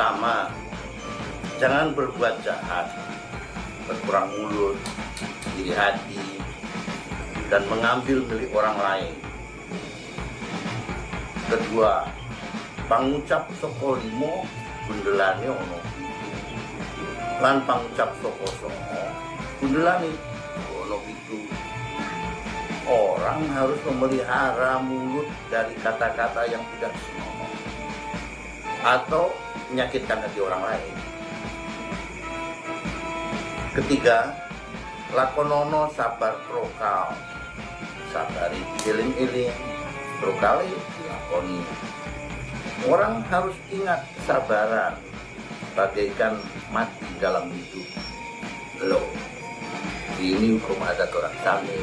Pertama, jangan berbuat jahat, berkurang mulut, iri hati, dan mengambil milik orang lain. Kedua, pangucap soko limo gundelane ono pitu. Lan pangucap soko songo gundelane ono pitu. Orang harus memelihara mulut dari kata-kata yang tidak senonoh atau menyakitkan hati orang lain. Ketiga, lakonono sabar prokal, sabari iling-iling, prokali dilakoni. Orang harus ingat kesabaran bagaikan mati dalam hidup. Loh, ini hukum adat orang Sami.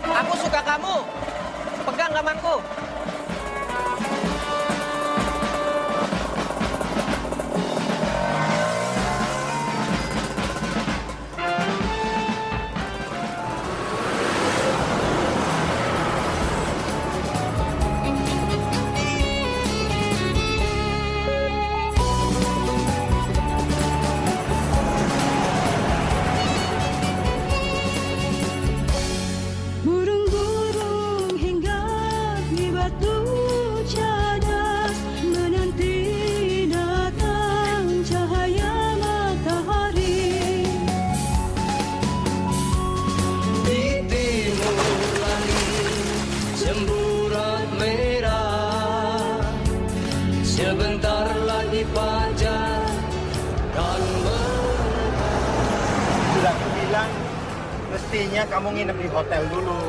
Aku suka kamu. Pegang lamanku. Sebentar lagi fajar dan Sudah aku bilang, mestinya kamu nginep di hotel dulu.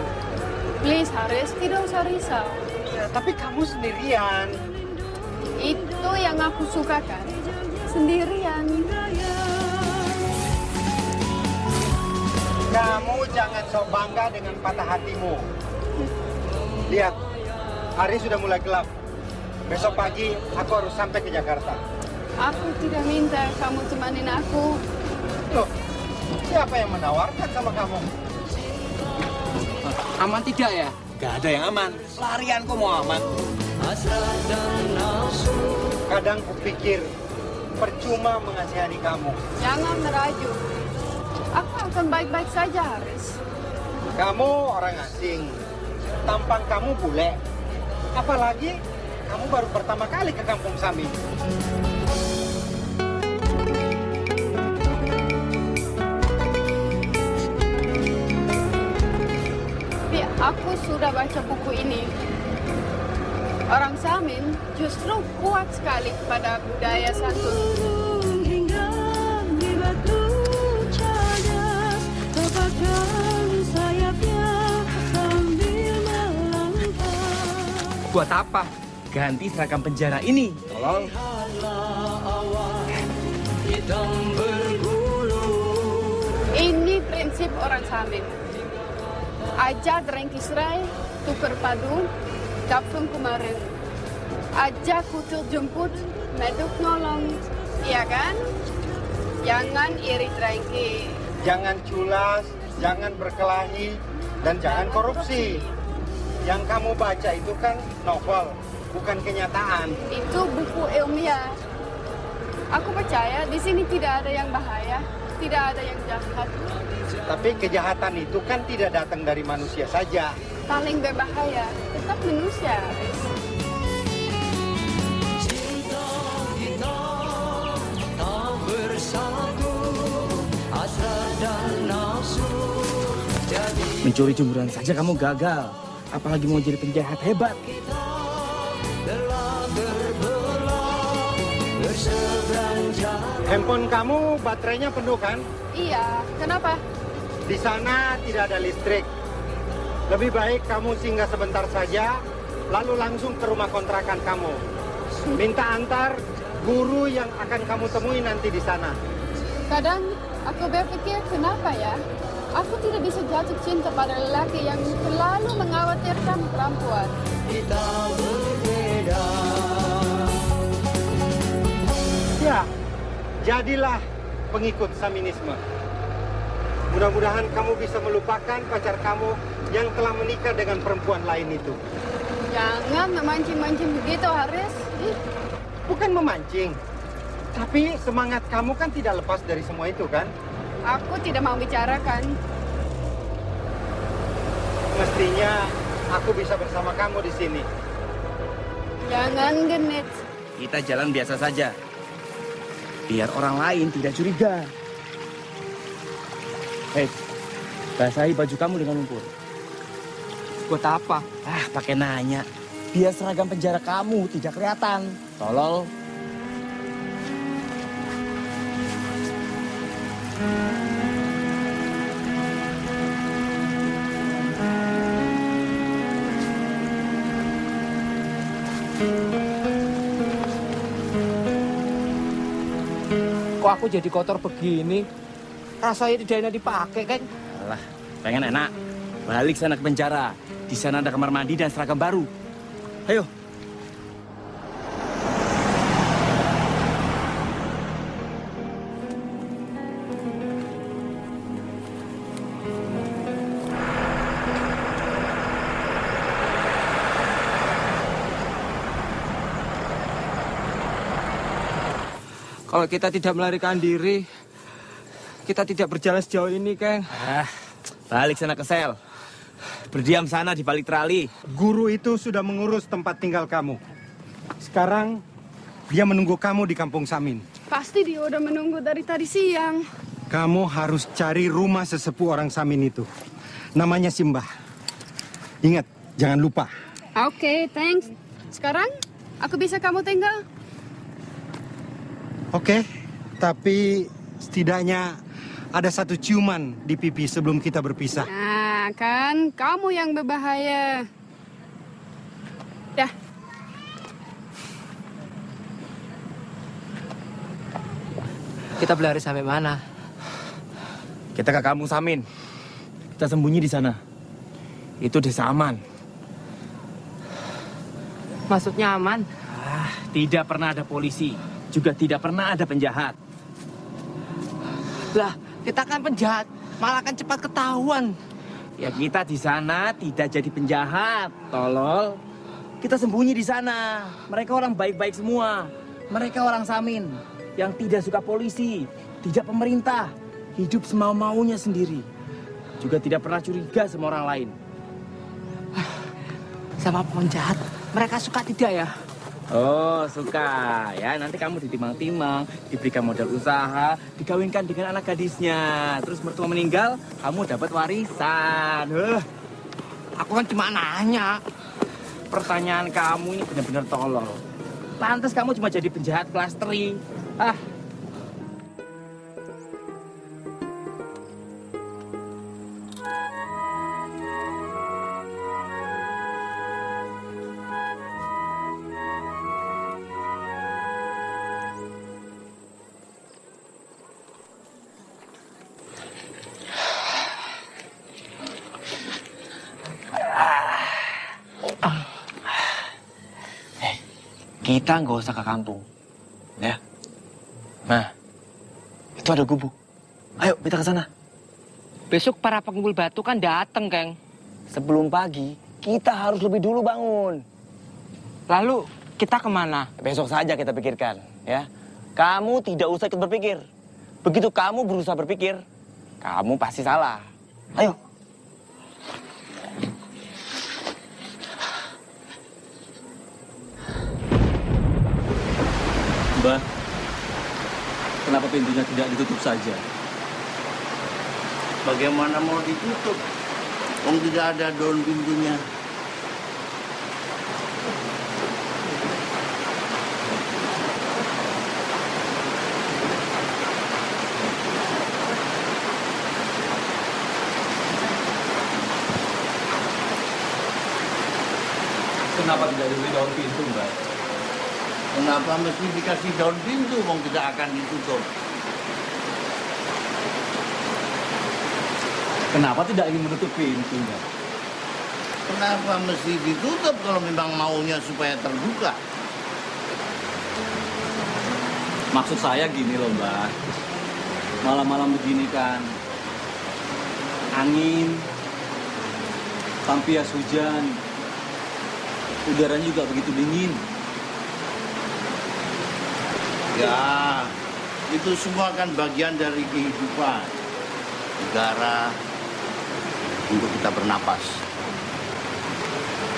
Please Haris, tidak usah risau. Ya, tapi kamu sendirian. Itu yang aku sukakan. Sendirian. Kamu jangan sok bangga dengan patah hatimu. Lihat, hari sudah mulai gelap. Besok pagi aku harus sampai ke Jakarta. Aku tidak minta kamu temanin aku. Loh, siapa yang menawarkan sama kamu? Aman tidak ya? Gak ada yang aman. Larian kok mau aman. Kadang kupikir percuma mengasihani kamu. Jangan merajuk. Aku akan baik-baik saja, Haris. Kamu orang asing. Tampang kamu bule. Apalagi kamu baru pertama kali ke Kampung Sami. Tapi aku sudah baca buku ini. Orang Samin justru kuat sekali pada budaya santun. Buat apa? Ganti seragam penjara ini. Tolong. Ini prinsip orang Samin. Ajak rengkisrai, tukar padu, kapsung kemarin. Ajak kutil jemput, meduk nolong. Iya kan? Jangan iri rengki. Jangan culas, jangan berkelahi, dan jangan korupsi. Yang kamu baca itu kan novel, bukan kenyataan. Itu buku ilmiah. Aku percaya di sini tidak ada yang bahaya, tidak ada yang jahat. Tapi kejahatan itu kan tidak datang dari manusia saja. Paling berbahaya tetap manusia. Mencuri jemuran saja kamu gagal. Apalagi mau jadi penjahat hebat. Handphone kamu baterainya penuh kan? Iya, kenapa? Di sana tidak ada listrik. Lebih baik kamu singgah sebentar saja, lalu langsung ke rumah kontrakan kamu. Minta antar guru yang akan kamu temui nanti di sana. Kadang aku berpikir kenapa ya? Aku tidak bisa jatuh cinta pada lelaki yang selalu mengkhawatirkan perempuan. kita berbeda. Ya, jadilah pengikut Saminisme. Mudah-mudahan kamu bisa melupakan pacar kamu yang telah menikah dengan perempuan lain itu. Jangan memancing-mancing begitu, Haris. Bukan memancing, tapi semangat kamu kan tidak lepas dari semua itu, kan? Aku tidak mau bicarakan. Mestinya aku bisa bersama kamu di sini. Jangan genit. Kita jalan biasa saja. Biar orang lain tidak curiga. Hei, basahi baju kamu dengan lumpur. Buat apa? Pakai nanya. Biar seragam penjara kamu tidak kelihatan. Tolol. Kok aku jadi kotor begini? Rasanya tidak enak dipakai, kan? Alah, pengen enak. Balik sana ke penjara. Di sana ada kamar mandi dan seragam baru. Ayo. Kalau kita tidak melarikan diri, kita tidak berjalan sejauh ini, Kang. Balik sana ke sel. Berdiam sana di balik trali. Guru itu sudah mengurus tempat tinggal kamu. Sekarang dia menunggu kamu di Kampung Samin. Pasti dia udah menunggu dari tadi siang. Kamu harus cari rumah sesepuh orang Samin itu. Namanya Simbah. Ingat, jangan lupa. Oke, thanks. Sekarang aku bisa kamu tinggal. Oke, tapi setidaknya ada satu ciuman di pipi sebelum kita berpisah. Nah, kan kamu yang berbahaya. Dah. Kita berlari sampai mana? Kita ke Kampung Samin. Kita sembunyi di sana. Itu desa aman. Maksudnya aman? Tidak pernah ada polisi. Juga tidak pernah ada penjahat. Lah, kita kan penjahat. Malah kan cepat ketahuan. Ya kita di sana tidak jadi penjahat, tolol. Kita sembunyi di sana. Mereka orang baik-baik semua. Mereka orang Samin yang tidak suka polisi, tidak pemerintah, hidup semau-maunya sendiri. Juga tidak pernah curiga sama orang lain. Sama penjahat, mereka suka tidak ya? Oh, suka. Ya, nanti kamu ditimang-timang, diberikan modal usaha, dikawinkan dengan anak gadisnya. Terus mertua meninggal, kamu dapat warisan. Aku kan cuma nanya. Pertanyaan kamu ini benar-benar tolol. Pantes kamu cuma jadi penjahat kelas 3. Kita nggak usah ke kampung, ya. Nah, itu ada gubuk. Ayo kita ke sana. Besok para pengumpul batu kan datang, Kang. Sebelum pagi, kita harus lebih dulu bangun. Lalu kita kemana? Besok saja kita pikirkan, ya. Kamu tidak usah ikut berpikir. Begitu kamu berusaha berpikir, kamu pasti salah. Ayo. Mbak, kenapa pintunya tidak ditutup saja? Bagaimana mau ditutup? Wong tidak ada daun pintunya. Kenapa tidak diberi daun pintu, Mbak? Kenapa mesti dikasih daun pintu? Wong tidak akan ditutup. Kenapa tidak ingin menutup pintu, Mbak? Kenapa mesti ditutup kalau memang maunya supaya terbuka? Maksud saya gini loh, Mbak. Malam-malam begini kan, angin, tampias hujan, udaranya juga begitu dingin. Ya, itu semua kan bagian dari kehidupan. Udara untuk kita bernapas.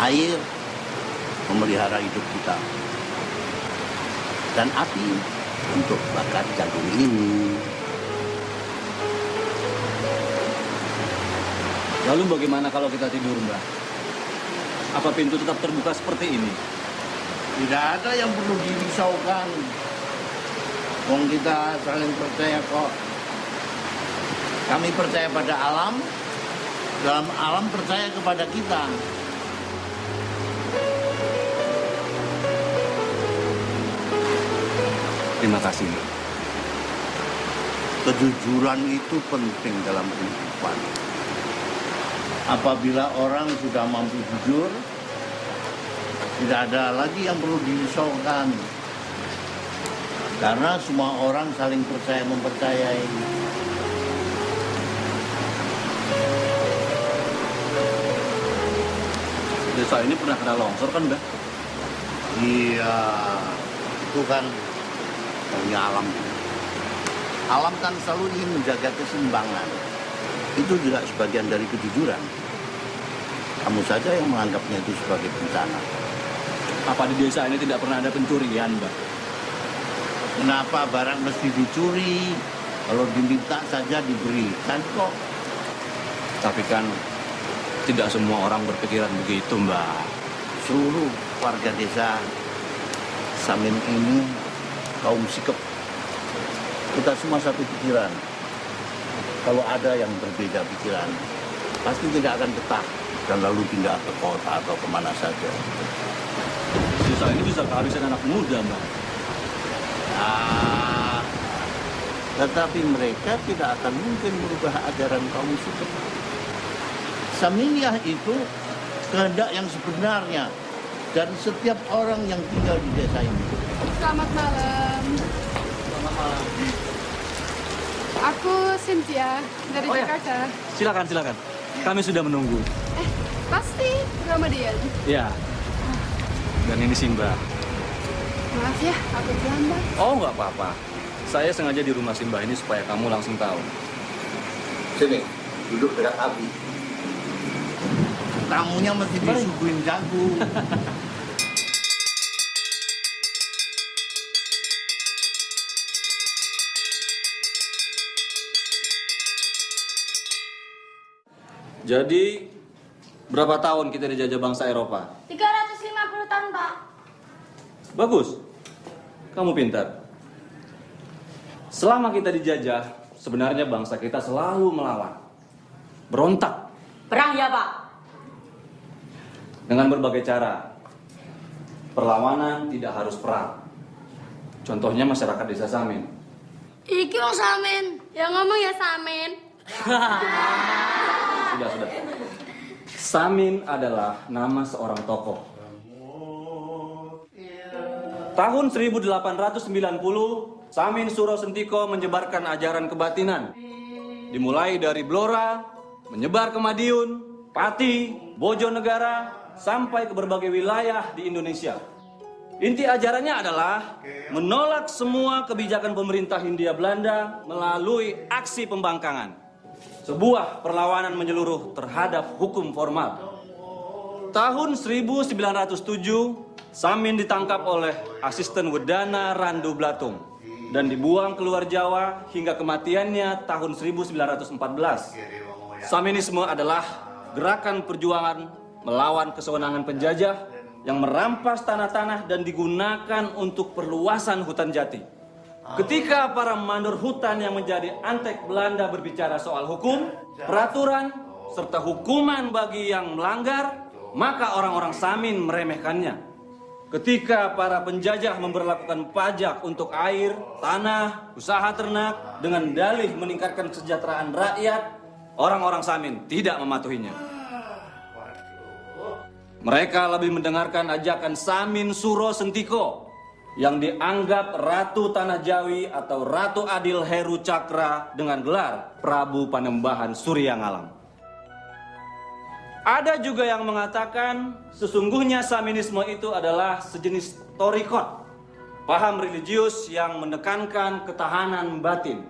Air memelihara hidup kita. Dan api untuk bakar jagung ini. Lalu bagaimana kalau kita tidur, Mbak? Apa pintu tetap terbuka seperti ini? Tidak ada yang perlu dirisaukan. Wong kita saling percaya kok. Kami percaya pada alam, dalam alam percaya kepada kita. Terima kasih, Mbak. Kejujuran itu penting dalam kehidupan. Apabila orang sudah mampu jujur, tidak ada lagi yang perlu dirisaukan. Karena semua orang saling percaya mempercayai. Desa ini pernah kena longsor kan, Mbak? Iya, itu kan punya alam. Alam kan selalu ingin menjaga keseimbangan. Itu juga sebagian dari kejujuran. Kamu saja yang menganggapnya itu sebagai bencana. Apa di desa ini tidak pernah ada pencurian, Mbak? Kenapa barang mesti dicuri? Kalau diminta saja diberikan kok. Tapi kan tidak semua orang berpikiran begitu, Mbak. Seluruh warga desa Samin ini kaum sikap. Kita semua satu pikiran. Kalau ada yang berbeda pikiran, pasti tidak akan betah dan lalu pindah ke kota atau kemana saja. Desa ini bisa kehabisan anak muda, Mbak. Tetapi mereka tidak akan mungkin merubah ajaran kaum sikap. Saminiah itu kehendak yang sebenarnya dari setiap orang yang tinggal di desa ini. Selamat malam. Selamat malam. Aku Cynthia dari Jakarta. Silakan, silakan. Kami sudah menunggu. Pasti Ramadan. Ya. Dan ini si Mbak. Maaf ya, aku terlambat. Oh, nggak apa-apa. Saya sengaja di rumah Simbah ini supaya kamu langsung tahu. Sini, duduk dekat Abi. Tamunya mesti disuguhin jagung. Jadi, berapa tahun kita dijajah bangsa Eropa? 350 tahun, Pak. Bagus. Kamu pintar. Selama kita dijajah, sebenarnya bangsa kita selalu melawan. Berontak. Perang ya, Pak? Dengan berbagai cara. Perlawanan tidak harus perang. Contohnya masyarakat desa Samin. Iki wong Samin. Ya ngomong ya Samin. Sudah. Samin adalah nama seorang tokoh. Tahun 1890, Samin Suro Sentiko menyebarkan ajaran kebatinan. Dimulai dari Blora, menyebar ke Madiun, Pati, Bojonegara, sampai ke berbagai wilayah di Indonesia. Inti ajarannya adalah menolak semua kebijakan pemerintah Hindia Belanda melalui aksi pembangkangan. Sebuah perlawanan menyeluruh terhadap hukum formal. Tahun 1907, Samin ditangkap oleh asisten Wedana Randu Blatung dan dibuang keluar Jawa hingga kematiannya tahun 1914. Saminisme adalah gerakan perjuangan melawan kesewenangan penjajah yang merampas tanah-tanah dan digunakan untuk perluasan hutan jati. Ketika para mandor hutan yang menjadi antek Belanda berbicara soal hukum, peraturan, serta hukuman bagi yang melanggar, maka orang-orang Samin meremehkannya. Ketika para penjajah memberlakukan pajak untuk air, tanah, usaha ternak dengan dalih meningkatkan kesejahteraan rakyat, orang-orang Samin tidak mematuhinya. Mereka lebih mendengarkan ajakan Samin Suro Sentiko yang dianggap Ratu Tanah Jawi atau Ratu Adil Heru Cakra dengan gelar Prabu Panembahan Surya Ngalam. Ada juga yang mengatakan sesungguhnya Saminisme itu adalah sejenis torikot, paham religius yang menekankan ketahanan batin.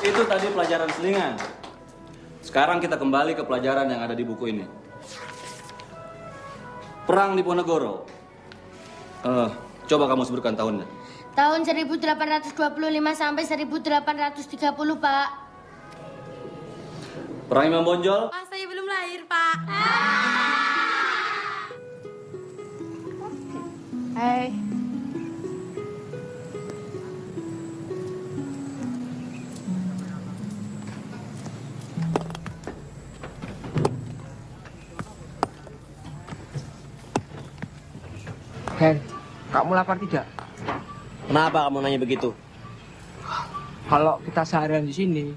Itu tadi pelajaran selingan. Sekarang kita kembali ke pelajaran yang ada di buku ini. Perang Diponegoro. Coba kamu sebutkan tahunnya. Tahun 1825 sampai 1830, Pak. Perang Imam Bonjol. Pak, saya belum lahir, Pak. Hai. Hen, kamu lapar tidak? Kenapa kamu nanya begitu? Kalau kita seharian di sini,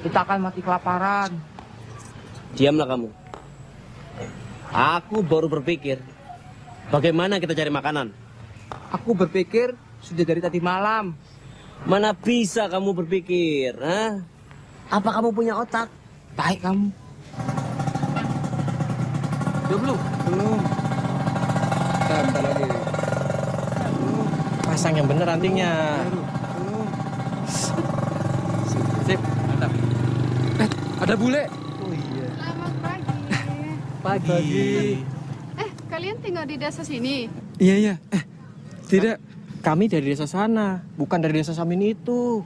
kita akan mati kelaparan. Diamlah kamu. Aku baru berpikir, bagaimana kita cari makanan? Aku berpikir sudah dari tadi malam. Mana bisa kamu berpikir? Hah? Apa kamu punya otak? Baik kamu. Udah belum? Belum. Bentar lagi. Pasang yang bener antingnya. Sip, mantap. Ada bule. Selamat pagi. Pagi. Kalian tinggal di desa sini? Iya. Tidak. Kami dari desa sana, bukan dari desa Samin itu.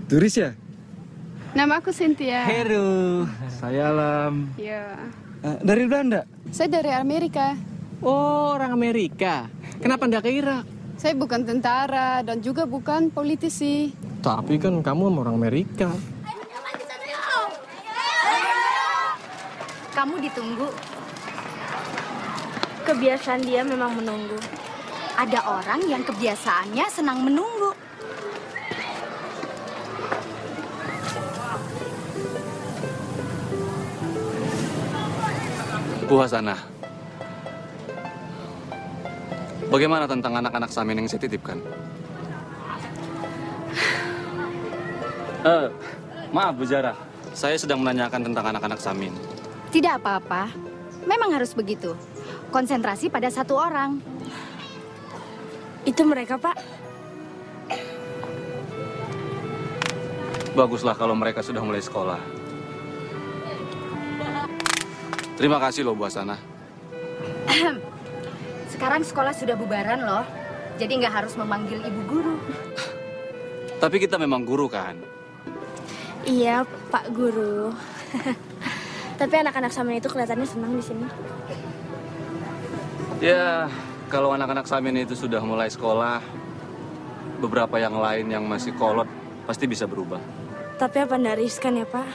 Turis ya? Nama aku Cynthia. Heru. Saya Alam. Ya. Dari Belanda? Saya dari Amerika. Oh, orang Amerika. Kenapa ndak ke Irak? Saya bukan tentara dan juga bukan politisi. Tapi kan kamu orang Amerika. Kamu ditunggu. Kebiasaan dia memang menunggu. Ada orang yang kebiasaannya senang menunggu. Bu Hasanah, bagaimana tentang anak-anak Samin yang saya titipkan? Maaf Bu Zara, saya sedang menanyakan tentang anak-anak Samin. Tidak apa-apa. Memang harus begitu. Konsentrasi pada satu orang. Itu mereka, Pak. Baguslah kalau mereka sudah mulai sekolah. Terima kasih loh Bu Hasanah. Sekarang sekolah sudah bubaran loh. Jadi nggak harus memanggil ibu guru. Tapi kita memang guru kan? Iya, Pak Guru. Tapi anak-anak Samin itu kelihatannya senang di sini. Ya, kalau anak-anak Samin itu sudah mulai sekolah, beberapa yang lain yang masih kolot pasti bisa berubah. Tapi apa ndak riskan ya, Pak?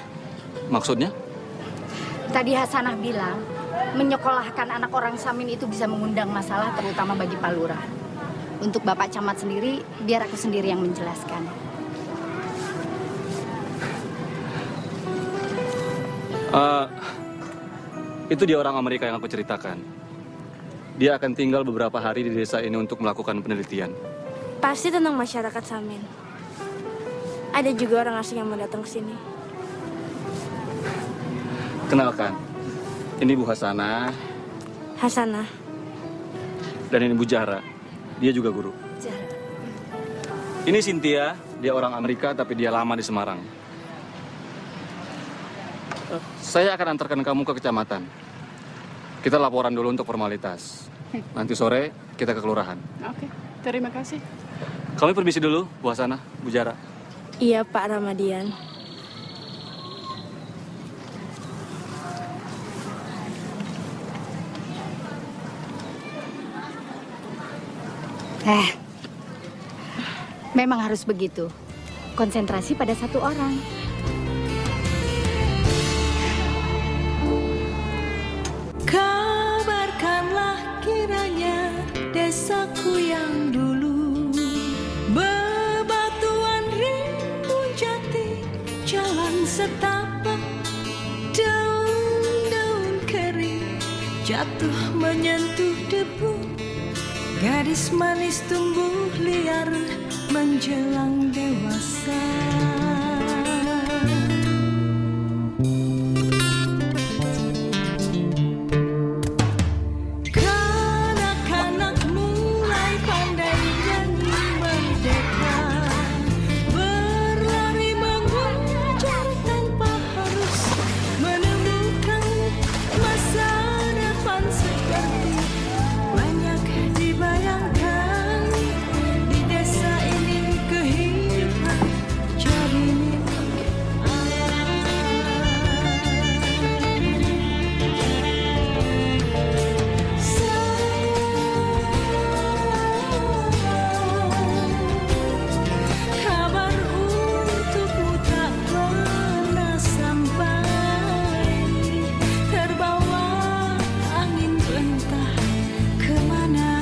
Maksudnya? Tadi Hasanah bilang, menyekolahkan anak orang Samin itu bisa mengundang masalah terutama bagi Pak Lurah. Untuk Bapak Camat sendiri, biar aku sendiri yang menjelaskan. Itu dia orang Amerika yang aku ceritakan. Dia akan tinggal beberapa hari di desa ini untuk melakukan penelitian. Pasti tentang masyarakat Samin. Ada juga orang asing yang mau datang ke sini. Kenalkan, ini Bu Hasanah. Hasanah. Dan ini Bu Zahra. Dia juga guru. Zahra. Ini Cynthia, dia orang Amerika tapi dia lama di Semarang. Saya akan antarkan kamu ke kecamatan. Kita laporan dulu untuk formalitas. Nanti sore kita ke kelurahan. Oke, terima kasih. Kami permisi dulu, Bu Hasanah, Bu Zahra. Iya, Pak Ramadian. Memang harus begitu. Konsentrasi pada satu orang. Kabarkanlah kiranya desaku yang dulu, bebatuan rimbun jati, jalan setapak, daun-daun kering jatuh menyentuh debu. Gadis manis tumbuh liar menjelang dewasa. Kanak-kanak mulai pandai nyanyi merdeka, berlari mengejar tanpa harus menemukan masa depan seperti banyak dibayangkan. Di desa ini kehidupan jadi kabar untukmu tak pernah sampai, terbawa angin entah kemana.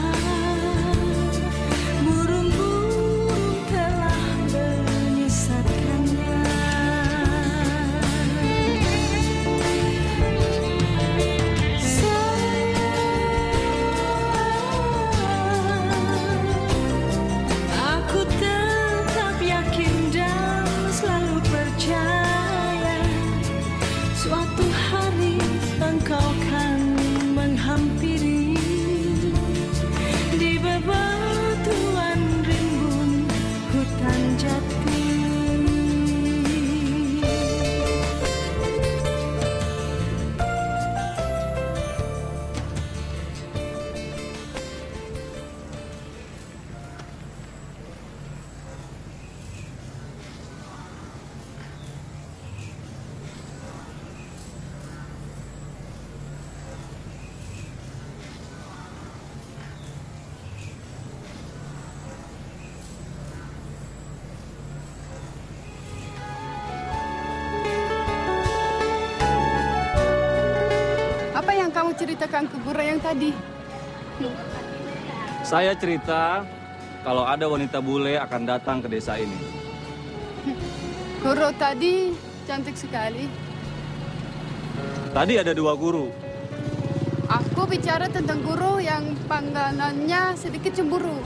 Burung-burung telah menyesatkannya. Aku tetap yakin dan selalu percaya, suatu hari engkau kan menghampiri di bebatuan rimbun hutan jati. Apa yang kamu ceritakan ke guru yang tadi? Saya cerita kalau ada wanita bule akan datang ke desa ini. Guru tadi cantik sekali. Tadi ada 2 guru. Aku bicara tentang guru yang pangganannya sedikit cemburu.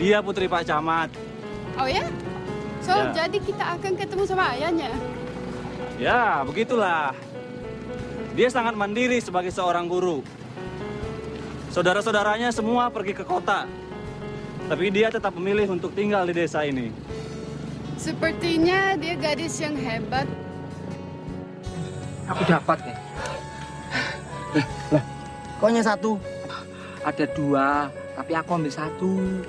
Dia putri Pak Camat. Oh ya? So, Ya. jadi kita akan ketemu sama ayahnya. Ya, begitulah. Dia sangat mandiri sebagai seorang guru. Saudara-saudaranya semua pergi ke kota. Tapi dia tetap memilih untuk tinggal di desa ini. Sepertinya dia gadis yang hebat. Aku dapat nih. Kok hanya 1? Ada 2, tapi aku ambil 1.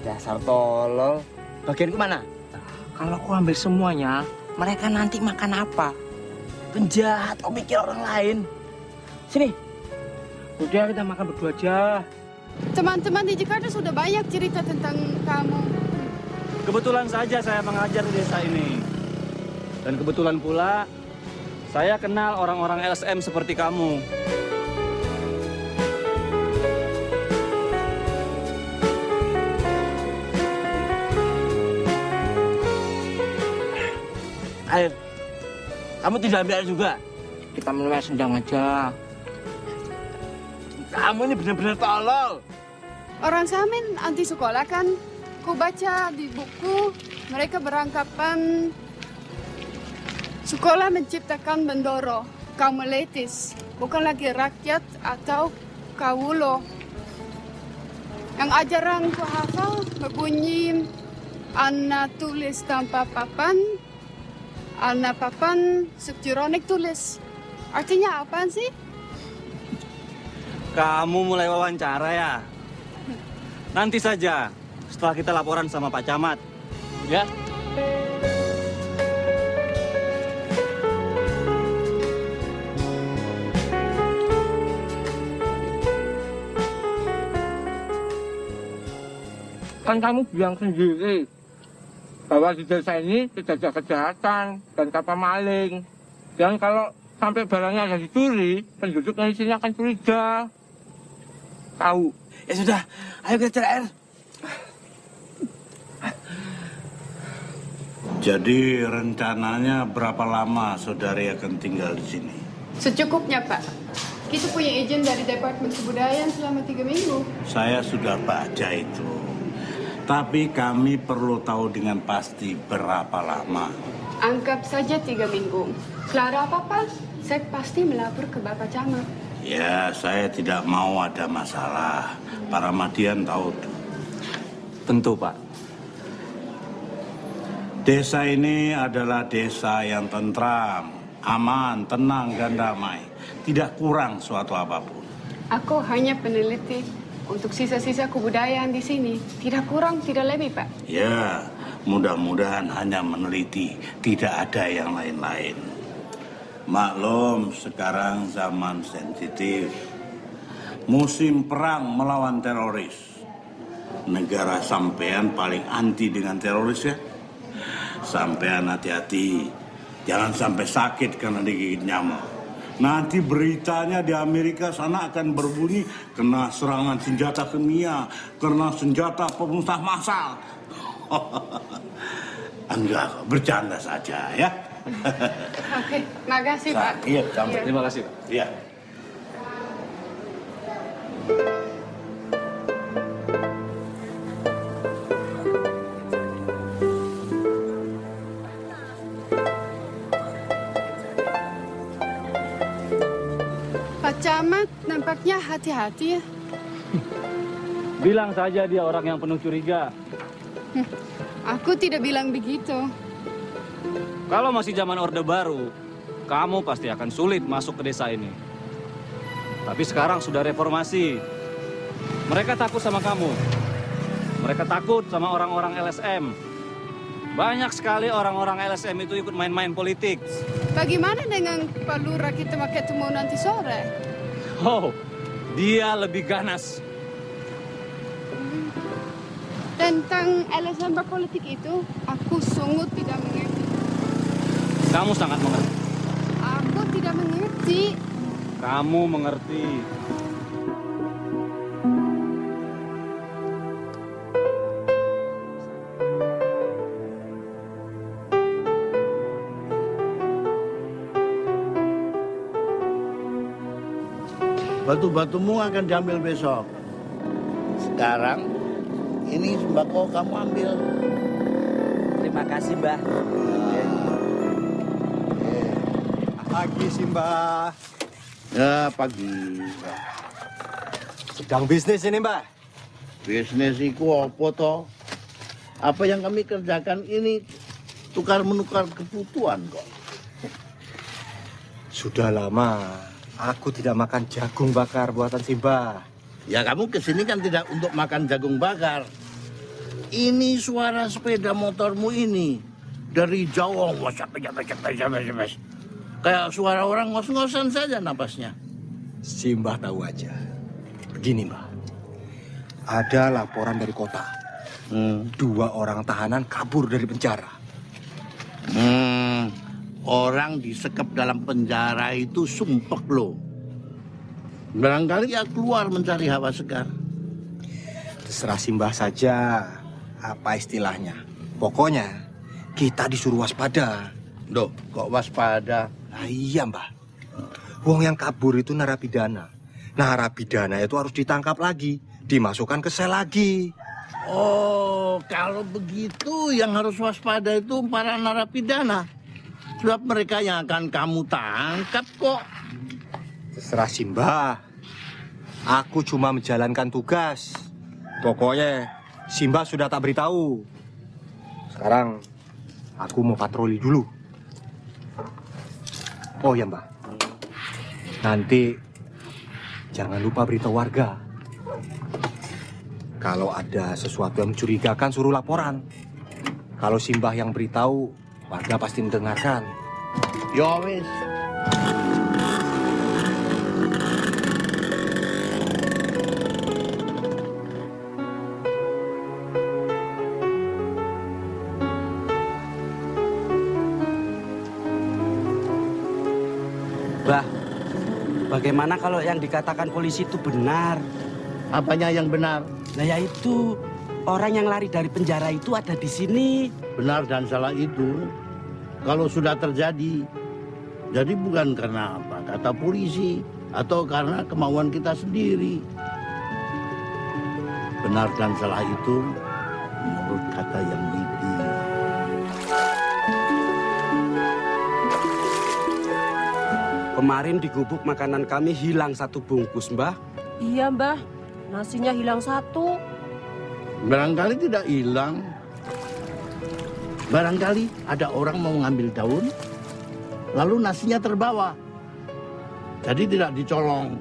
Dasar tolol. Bagianku mana? Kalau aku ambil semuanya, mereka nanti makan apa? Penjahat, kau pikir orang lain. Sini. Udah, kita makan berdua aja. Teman-teman di Jakarta sudah banyak cerita tentang kamu. Kebetulan saja saya mengajar di desa ini. Dan kebetulan pula saya kenal orang-orang LSM seperti kamu. Air. Kamu tidak ambil air juga? Kita minum air sendang aja. Kamu ini benar-benar tolol. Orang Samin anti sekolah kan? Ku baca di buku mereka beranggapan sekolah menciptakan Bendoro, kaum elitis, bukan lagi rakyat atau kawulo. Yang ajaran ku hafal berbunyi Ana tulis tanpa papan, Ana papan subjironik tulis. Artinya apaan sih? Kamu mulai wawancara ya? Nanti saja, setelah kita laporan sama Pak Camat. Ya? Kan kamu bilang sendiri bahwa di desa ini tidak ada kejahatan dan tanpa maling. Dan kalau sampai barangnya ada dicuri, penduduk yang di sini akan curiga. Tahu? Ya sudah, ayo kita cari air. Jadi rencananya berapa lama saudari akan tinggal di sini? Secukupnya, Pak. Kita punya izin dari Departemen Kebudayaan selama 3 minggu. Saya sudah baca itu. Tapi kami perlu tahu dengan pasti berapa lama. Anggap saja 3 minggu. Kalau ada apa-apa, saya pasti melapor ke Bapak Camat. Ya, saya tidak mau ada masalah. Para Madian tahu. Tentu, Pak. Desa ini adalah desa yang tentram, aman, tenang, dan damai. Tidak kurang suatu apapun. Aku hanya peneliti untuk sisa-sisa kebudayaan di sini. Tidak kurang, tidak lebih, Pak. Ya, mudah-mudahan hanya meneliti, tidak ada yang lain-lain. Maklum, sekarang zaman sensitif. Musim perang melawan teroris. Negara sampean paling anti dengan teroris ya. Sampean hati-hati, jangan sampai sakit karena digigit nyamuk. Nanti beritanya di Amerika sana akan berbunyi kena serangan senjata kimia, kena senjata pemusnah massal. Enggak, bercanda saja ya. Oke, makasih, Pak. Iya, sampai. Terima kasih, Pak. Iya. Pak Camat nampaknya hati-hati ya. Bilang saja dia orang yang penuh curiga. Aku tidak bilang begitu. Kalau masih zaman Orde Baru, kamu pasti akan sulit masuk ke desa ini. Tapi sekarang sudah reformasi. Mereka takut sama kamu. Mereka takut sama orang-orang LSM. Banyak sekali orang-orang LSM itu ikut main-main politik. Bagaimana dengan Pak Lurah kita mau ketemu nanti sore? Oh, dia lebih ganas. Tentang LSM berpolitik itu, aku sungguh tidak mengerti. Kamu sangat mengerti. Aku tidak mengerti. Kamu mengerti. Batu-batumu akan diambil besok. Sekarang, ini sembako kamu ambil. Terima kasih, Mbah. Pagi, Simba. Ya, pagi. Sedang bisnis ini, Mbak. Bisnis iku apa toh? Apa yang kami kerjakan ini tukar-menukar kebutuhan kok. Sudah lama aku tidak makan jagung bakar buatan Simba. Ya kamu kesini kan tidak untuk makan jagung bakar. Ini suara sepeda motormu ini dari jauh, kayak suara orang ngos-ngosan saja napasnya. Simba tahu aja. Begini, Mbak. Ada laporan dari kota. 2 orang tahanan kabur dari penjara. Orang disekap dalam penjara itu sumpek loh. Barangkali ya keluar mencari hawa segar. Terserah Simba saja apa istilahnya. Pokoknya kita disuruh waspada. Loh, kok waspada? Nah, iya, Mbak. Wong yang kabur itu narapidana. Narapidana itu harus ditangkap lagi, dimasukkan ke sel lagi. Oh, kalau begitu yang harus waspada itu para narapidana. Sebab mereka yang akan kamu tangkap kok. Terserah Simba. Aku cuma menjalankan tugas. Pokoknya Simba sudah tak beritahu. Sekarang aku mau patroli dulu. Oh ya, Mbak. Nanti jangan lupa beritahu warga. Kalau ada sesuatu yang mencurigakan suruh laporan. Kalau Simbah yang beritahu, warga pasti mendengarkan. Yo wis. Bah, bagaimana kalau yang dikatakan polisi itu benar? Apanya yang benar? Nah, yaitu orang yang lari dari penjara itu ada di sini. Benar dan salah itu kalau sudah terjadi, jadi bukan karena apa? kata polisi atau karena kemauan kita sendiri. Benar dan salah itu menurut kata yang bibi. Kemarin di gubuk makanan kami hilang 1 bungkus, Mbah. Iya, Mbah. Nasinya hilang 1. Barangkali tidak hilang. Barangkali ada orang mau ngambil daun, lalu nasinya terbawa. Jadi tidak dicolong.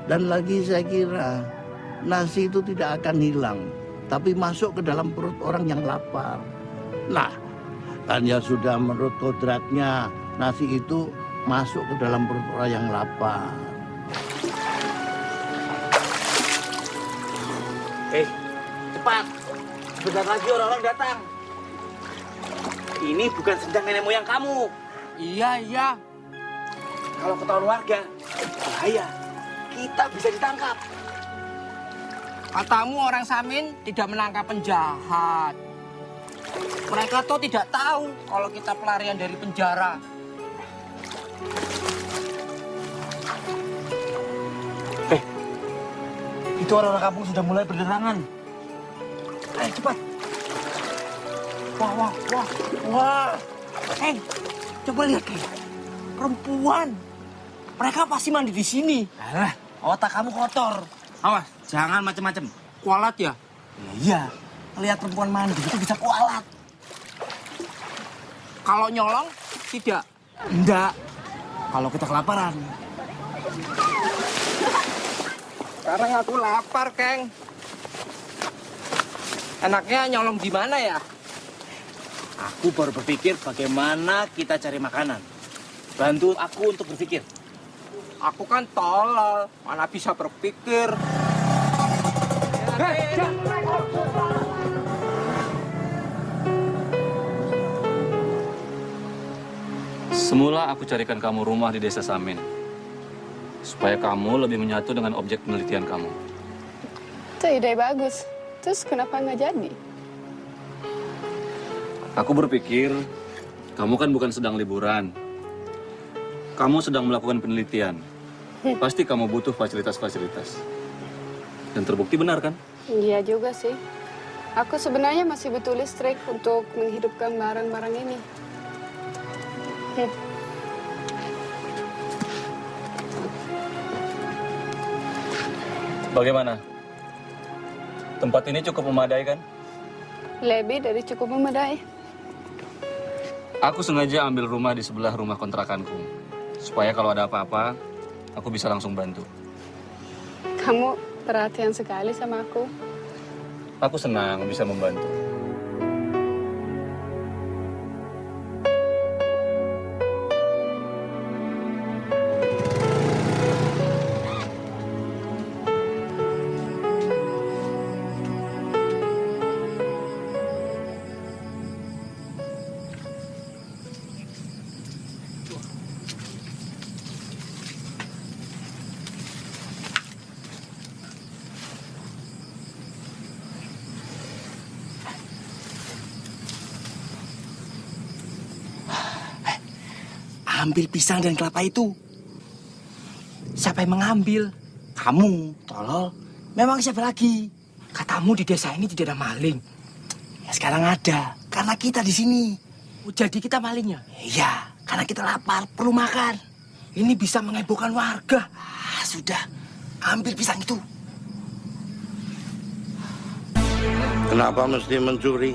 Dan lagi saya kira nasi itu tidak akan hilang, tapi masuk ke dalam perut orang yang lapar. Nah, kan ya sudah menurut kodratnya nasi itu masuk ke dalam perut orang yang lapar. Cepat. Sebentar lagi orang-orang datang. Ini bukan sendang nenek moyang kamu. Iya. Kalau ketahuan warga, bahaya. Kita bisa ditangkap. Katamu orang Samin tidak menangkap penjahat. Mereka tuh tidak tahu kalau kita pelarian dari penjara. Itu orang-orang kampung sudah mulai berderangan. Ayo cepat. Wah. Coba lihat, perempuan. Mereka pasti mandi di sini. Alah, otak kamu kotor. Awas, jangan macem-macem. Kualat ya? Iya, lihat perempuan mandi itu bisa kualat. Kalau nyolong, tidak? Enggak. Kalau kita kelaparan. Sekarang aku lapar, Keng. Enaknya nyolong di mana ya? Aku baru berpikir bagaimana kita cari makanan. Bantu aku untuk berpikir. Aku kan tolol, mana bisa berpikir. Semula aku carikan kamu rumah di desa Samin. Supaya kamu lebih menyatu dengan objek penelitian kamu. Itu ide bagus. Terus kenapa nggak jadi? Aku berpikir, kamu kan bukan sedang liburan. Kamu sedang melakukan penelitian. Pasti kamu butuh fasilitas-fasilitas. Dan terbukti benar kan? Iya juga sih. Aku sebenarnya masih butuh listrik untuk menghidupkan barang-barang ini. Bagaimana? Tempat ini cukup memadai kan? Lebih dari cukup memadai. Aku sengaja ambil rumah di sebelah rumah kontrakanku. Supaya kalau ada apa-apa, aku bisa langsung bantu. Kamu perhatian sekali sama aku. Aku senang bisa membantu. Ambil pisang dan kelapa itu. Siapa yang mengambil? Kamu, tolol. Memang siapa lagi? Katamu di desa ini tidak ada maling. Ya sekarang ada, karena kita di sini. Jadi kita malingnya? Iya, karena kita lapar, perlu makan. Ini bisa menghebohkan warga. Sudah, ambil pisang itu. Kenapa mesti mencuri?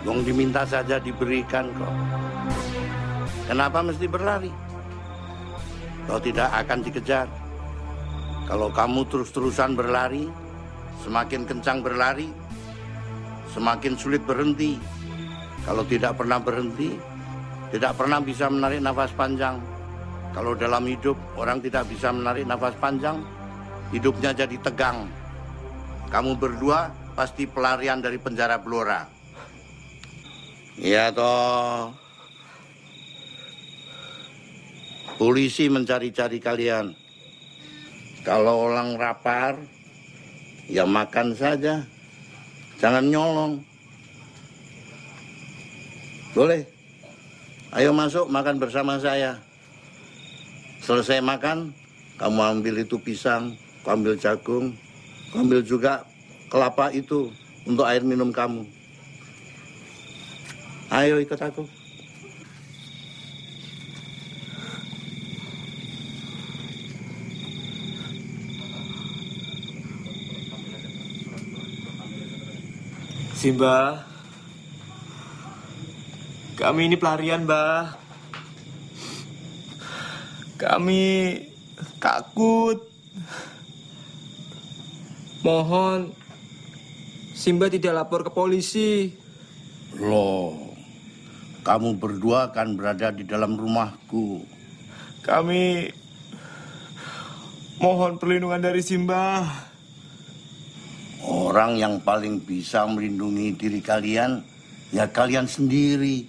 Wong diminta saja diberikan kok. Kenapa mesti berlari? Kau tidak akan dikejar. Kalau kamu terus-terusan berlari, semakin kencang berlari, semakin sulit berhenti. Kalau tidak pernah berhenti, tidak pernah bisa menarik nafas panjang. Kalau dalam hidup orang tidak bisa menarik nafas panjang, hidupnya jadi tegang. Kamu berdua pasti pelarian dari penjara Blora. Iya toh. Polisi mencari-cari kalian. Kalau orang lapar, ya makan saja. Jangan nyolong. Boleh? Ayo masuk makan bersama saya. Selesai makan, kamu ambil itu pisang, kamu ambil jagung, kamu ambil juga kelapa itu untuk air minum kamu. Ayo ikut aku. Simba, kami ini pelarian, Mbah. Kami takut. Mohon, Simba tidak lapor ke polisi. Loh, kamu berdua kan berada di dalam rumahku. Kami mohon perlindungan dari Simba. Orang yang paling bisa melindungi diri kalian, ya kalian sendiri.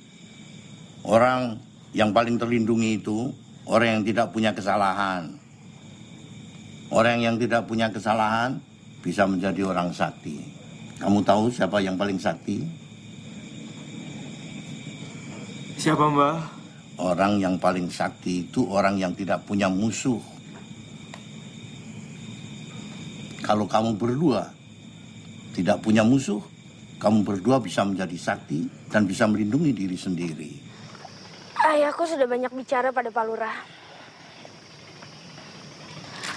Orang yang paling terlindungi itu, orang yang tidak punya kesalahan. Orang yang tidak punya kesalahan bisa menjadi orang sakti. Kamu tahu siapa yang paling sakti? Siapa, Mbah? Orang yang paling sakti itu orang yang tidak punya musuh. Kalau kamu berdua tidak punya musuh, kamu berdua bisa menjadi sakti dan bisa melindungi diri sendiri. Ayahku sudah banyak bicara pada Pak Lurah.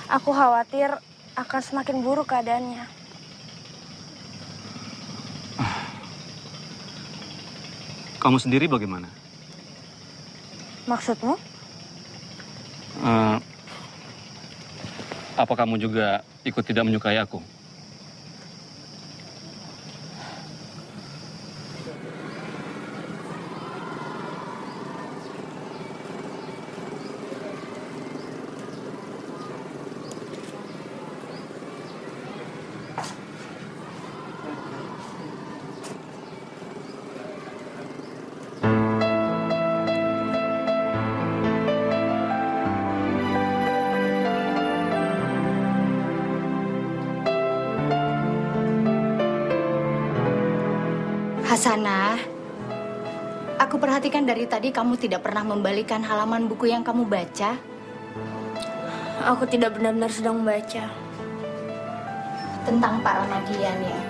Aku khawatir akan semakin buruk keadaannya. Kamu sendiri bagaimana? Maksudmu? Apa kamu juga ikut tidak menyukai aku? Hasanah, aku perhatikan dari tadi kamu tidak pernah membalikan halaman buku yang kamu baca. Aku tidak benar-benar sedang membaca. Tentang Pak Ramadian ya?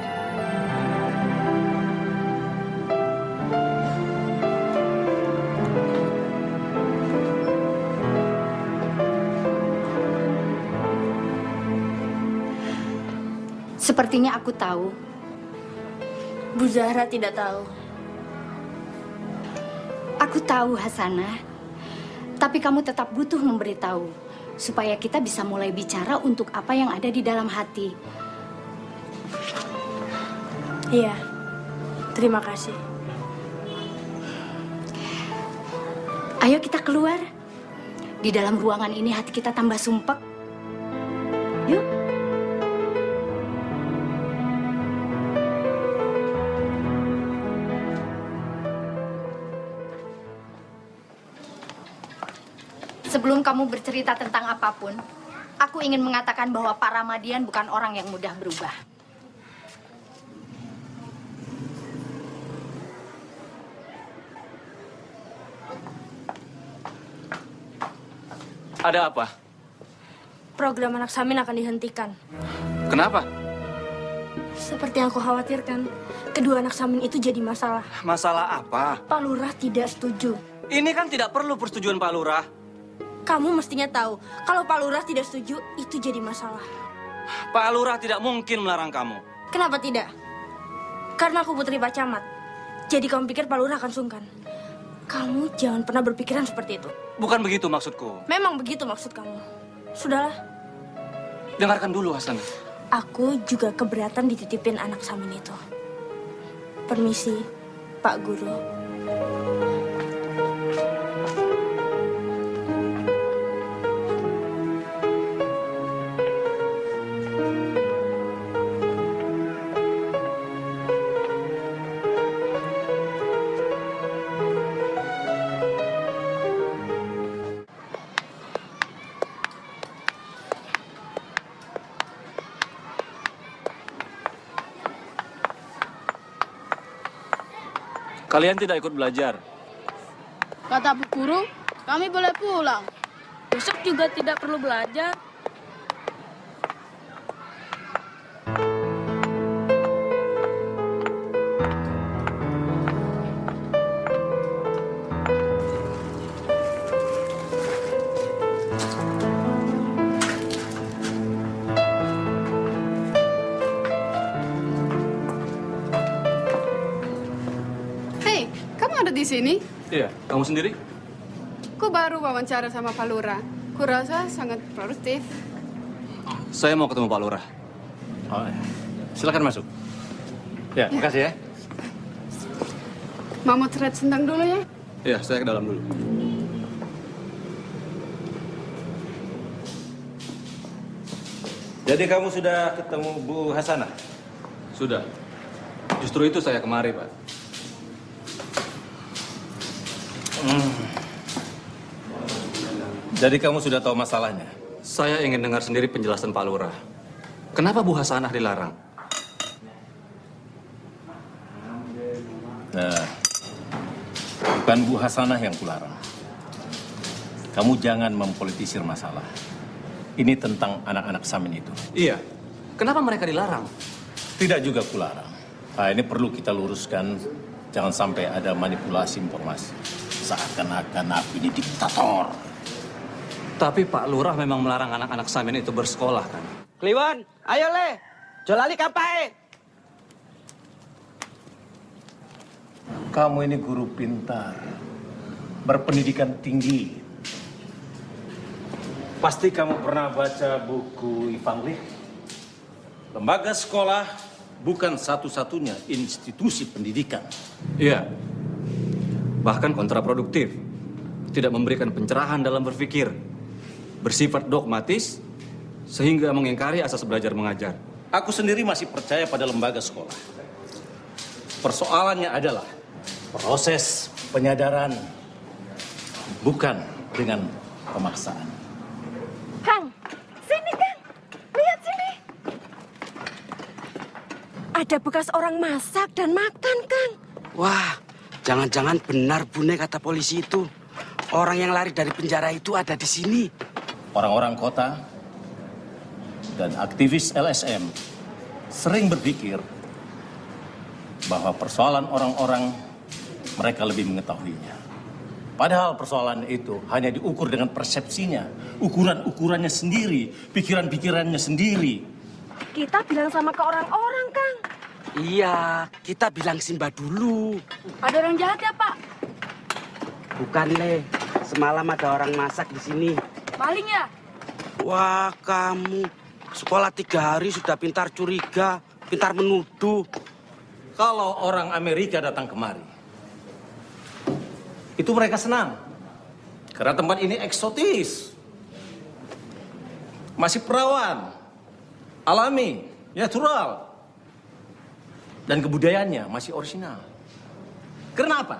Sepertinya aku tahu. Bu Zahra tidak tahu. Aku tahu, Hasanah. Tapi kamu tetap butuh memberitahu. Supaya kita bisa mulai bicara untuk apa yang ada di dalam hati. Iya, terima kasih. Ayo kita keluar. Di dalam ruangan ini hati kita tambah sumpek. Yuk. Sebelum kamu bercerita tentang apapun, aku ingin mengatakan bahwa Pak Ramadian bukan orang yang mudah berubah. Ada apa? Program anak Samin akan dihentikan. Kenapa? Seperti yang aku khawatirkan, kedua anak Samin itu jadi masalah. Masalah apa? Pak Lurah tidak setuju. Ini kan tidak perlu persetujuan Pak Lurah. Kamu mestinya tahu, kalau Pak Lurah tidak setuju, itu jadi masalah. Pak Lurah tidak mungkin melarang kamu. Kenapa tidak? Karena aku putri Pak Camat. Jadi kamu pikir Pak Lurah akan sungkan? Kamu jangan pernah berpikiran seperti itu. Bukan begitu maksudku. Memang begitu maksud kamu. Sudahlah. Dengarkan dulu, Hasan. Aku juga keberatan dititipin anak Samin itu. Permisi, Pak Guru. Kalian tidak ikut belajar. Kata Bu Guru, kami boleh pulang. Besok juga tidak perlu belajar. Hei, kamu ada di sini? Iya, kamu sendiri? Ku baru wawancara sama Pak Lurah. Kurasa sangat produktif. Saya mau ketemu Pak Lurah. Oh, silakan masuk. Ya, makasih ya. Mau motret sendang dulu ya? Iya, saya ke dalam dulu. Jadi kamu sudah ketemu Bu Hasanah? Sudah. Justru itu saya kemari, Pak. Jadi kamu sudah tahu masalahnya? Saya ingin dengar sendiri penjelasan Pak Lurah. Kenapa Bu Hasanah dilarang? Nah, bukan Bu Hasanah yang kularang. Kamu jangan mempolitisir masalah. Ini tentang anak-anak Samin itu. Iya. Kenapa mereka dilarang? Tidak juga kularang. Nah, ini perlu kita luruskan. Jangan sampai ada manipulasi informasi. Seakan-akan aku ini diktator. Tapi Pak Lurah memang melarang anak-anak Samin itu bersekolah, kan? Kliwon, ayo le. Jolali kapai. Kamu ini guru pintar. Berpendidikan tinggi. Pasti kamu pernah baca buku Ivan Lee. Lembaga sekolah bukan satu-satunya institusi pendidikan. Iya. Bahkan kontraproduktif. Tidak memberikan pencerahan dalam berpikir. Bersifat dogmatis, sehingga mengingkari asas belajar mengajar. Aku sendiri masih percaya pada lembaga sekolah. Persoalannya adalah proses penyadaran, bukan dengan pemaksaan. Kang, sini Kang. Lihat sini. Ada bekas orang masak dan makan, Kang. Wah, jangan-jangan benar Bune kata polisi itu. Orang yang lari dari penjara itu ada di sini. Orang-orang kota dan aktivis LSM sering berpikir bahwa persoalan orang-orang mereka lebih mengetahuinya. Padahal persoalan itu hanya diukur dengan persepsinya, ukuran-ukurannya sendiri, pikiran-pikirannya sendiri. Kita bilang sama ke orang-orang, Kang. Iya, kita bilang Simba dulu. Ada orang jahat ya, Pak? Bukan, Le. Semalam ada orang masak di sini. Maling ya? Wah, kamu sekolah 3 hari sudah pintar curiga, pintar menuduh. Kalau orang Amerika datang kemari, itu mereka senang. Karena tempat ini eksotis. Masih perawan, alami, natural. Dan kebudayaannya masih orisinal. Karena apa?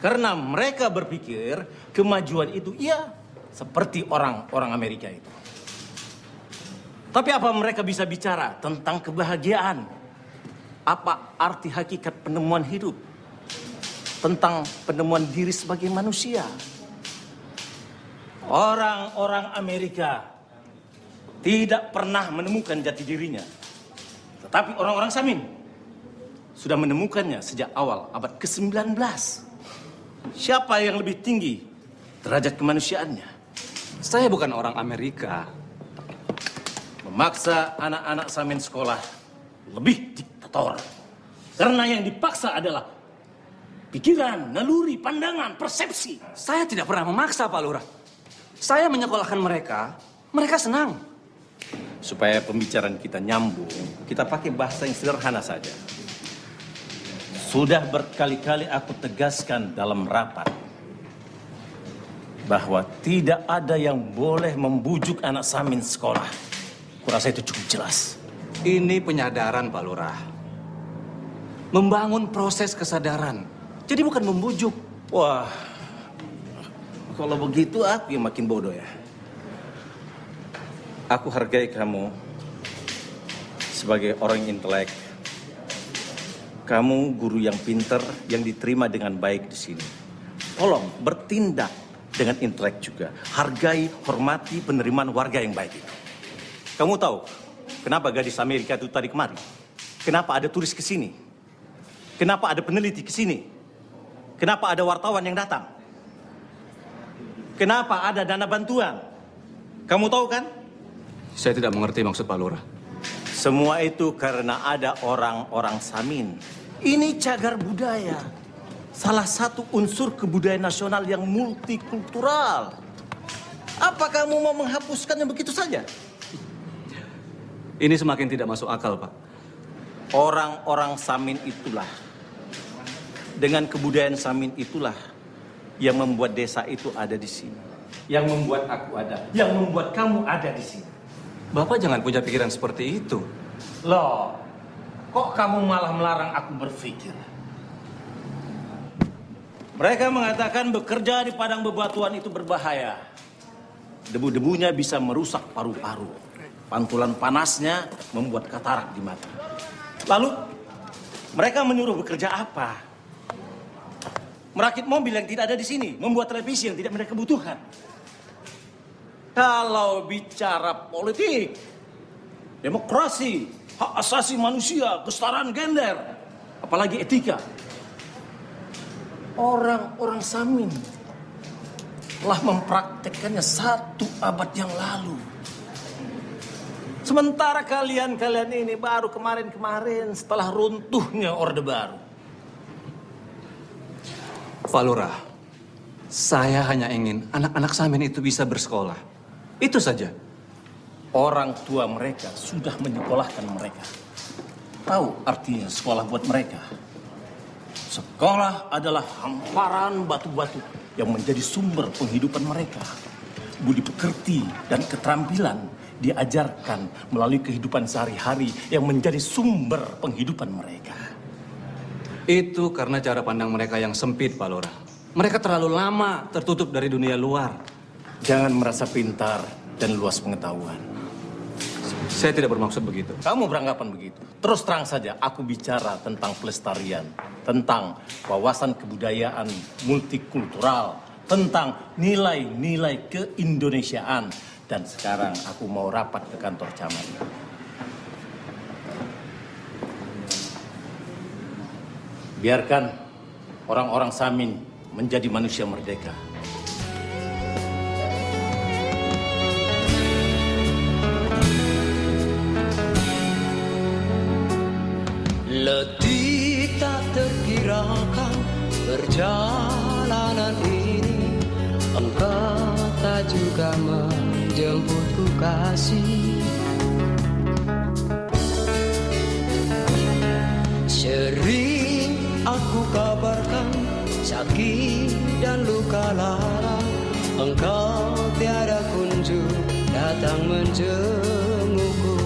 Karena mereka berpikir kemajuan itu iya seperti orang-orang Amerika itu. Tapi apa mereka bisa bicara tentang kebahagiaan? Apa arti hakikat penemuan hidup? Tentang penemuan diri sebagai manusia. Orang-orang Amerika tidak pernah menemukan jati dirinya. Tetapi orang-orang Samin sudah menemukannya sejak awal abad ke-19. Siapa yang lebih tinggi derajat kemanusiaannya? Saya bukan orang Amerika. Memaksa anak-anak Samin sekolah lebih diktator. Karena yang dipaksa adalah pikiran, naluri, pandangan, persepsi. Saya tidak pernah memaksa, Pak Lurah. Saya menyekolahkan mereka, mereka senang. Supaya pembicaraan kita nyambung, kita pakai bahasa yang sederhana saja. Sudah berkali-kali aku tegaskan dalam rapat bahwa tidak ada yang boleh membujuk anak Samin sekolah. Kurasa itu cukup jelas. Ini penyadaran, Pak Lurah. Membangun proses kesadaran. Jadi bukan membujuk. Wah, kalau begitu aku yang makin bodoh ya. Aku hargai kamu sebagai orang intelek. Kamu guru yang pinter yang diterima dengan baik di sini. Tolong bertindak dengan intelek juga. Hargai, hormati penerimaan warga yang baik itu. Kamu tahu kenapa gadis Amerika itu tadi kemari? Kenapa ada turis ke sini? Kenapa ada peneliti ke sini? Kenapa ada wartawan yang datang? Kenapa ada dana bantuan? Kamu tahu kan? Saya tidak mengerti maksud Pak Lurah. Semua itu karena ada orang-orang Samin. Ini cagar budaya. Salah satu unsur kebudayaan nasional yang multikultural. Apa kamu mau menghapuskannya begitu saja? Ini semakin tidak masuk akal, Pak. Orang-orang Samin itulah, dengan kebudayaan Samin itulah yang membuat desa itu ada di sini. Yang membuat aku ada, yang membuat kamu ada di sini. Bapak jangan punya pikiran seperti itu. Loh, kok kamu malah melarang aku berpikir? Mereka mengatakan bekerja di padang bebatuan itu berbahaya. Debu-debunya bisa merusak paru-paru. Pantulan panasnya membuat katarak di mata. Lalu, mereka menyuruh bekerja apa? Merakit mobil yang tidak ada di sini, membuat televisi yang tidak mereka butuhkan. Kalau bicara politik, demokrasi, hak asasi manusia, kesetaraan gender, apalagi etika, orang-orang Samin telah mempraktekkannya 1 abad yang lalu. Sementara kalian ini baru kemarin-kemarin setelah runtuhnya Orde Baru. Pak Lurah, saya hanya ingin anak-anak Samin itu bisa bersekolah. Itu saja. Orang tua mereka sudah menyekolahkan mereka. Tahu artinya sekolah buat mereka? Sekolah adalah hamparan batu-batu yang menjadi sumber penghidupan mereka. Budi pekerti dan keterampilan diajarkan melalui kehidupan sehari-hari yang menjadi sumber penghidupan mereka. Itu karena cara pandang mereka yang sempit, Pak Lurah. Mereka terlalu lama tertutup dari dunia luar. Jangan merasa pintar dan luas pengetahuan. Saya tidak bermaksud begitu. Kamu beranggapan begitu. Terus terang saja, aku bicara tentang pelestarian, tentang wawasan kebudayaan multikultural, tentang nilai-nilai keindonesiaan. Dan sekarang aku mau rapat ke kantor camat. Biarkan orang-orang Samin menjadi manusia merdeka. Letih tak terkirakan perjalanan ini, engkau tak juga menjemputku kasih. Sering aku kabarkan sakit dan luka lara, engkau tiada kunjung datang menjengukku.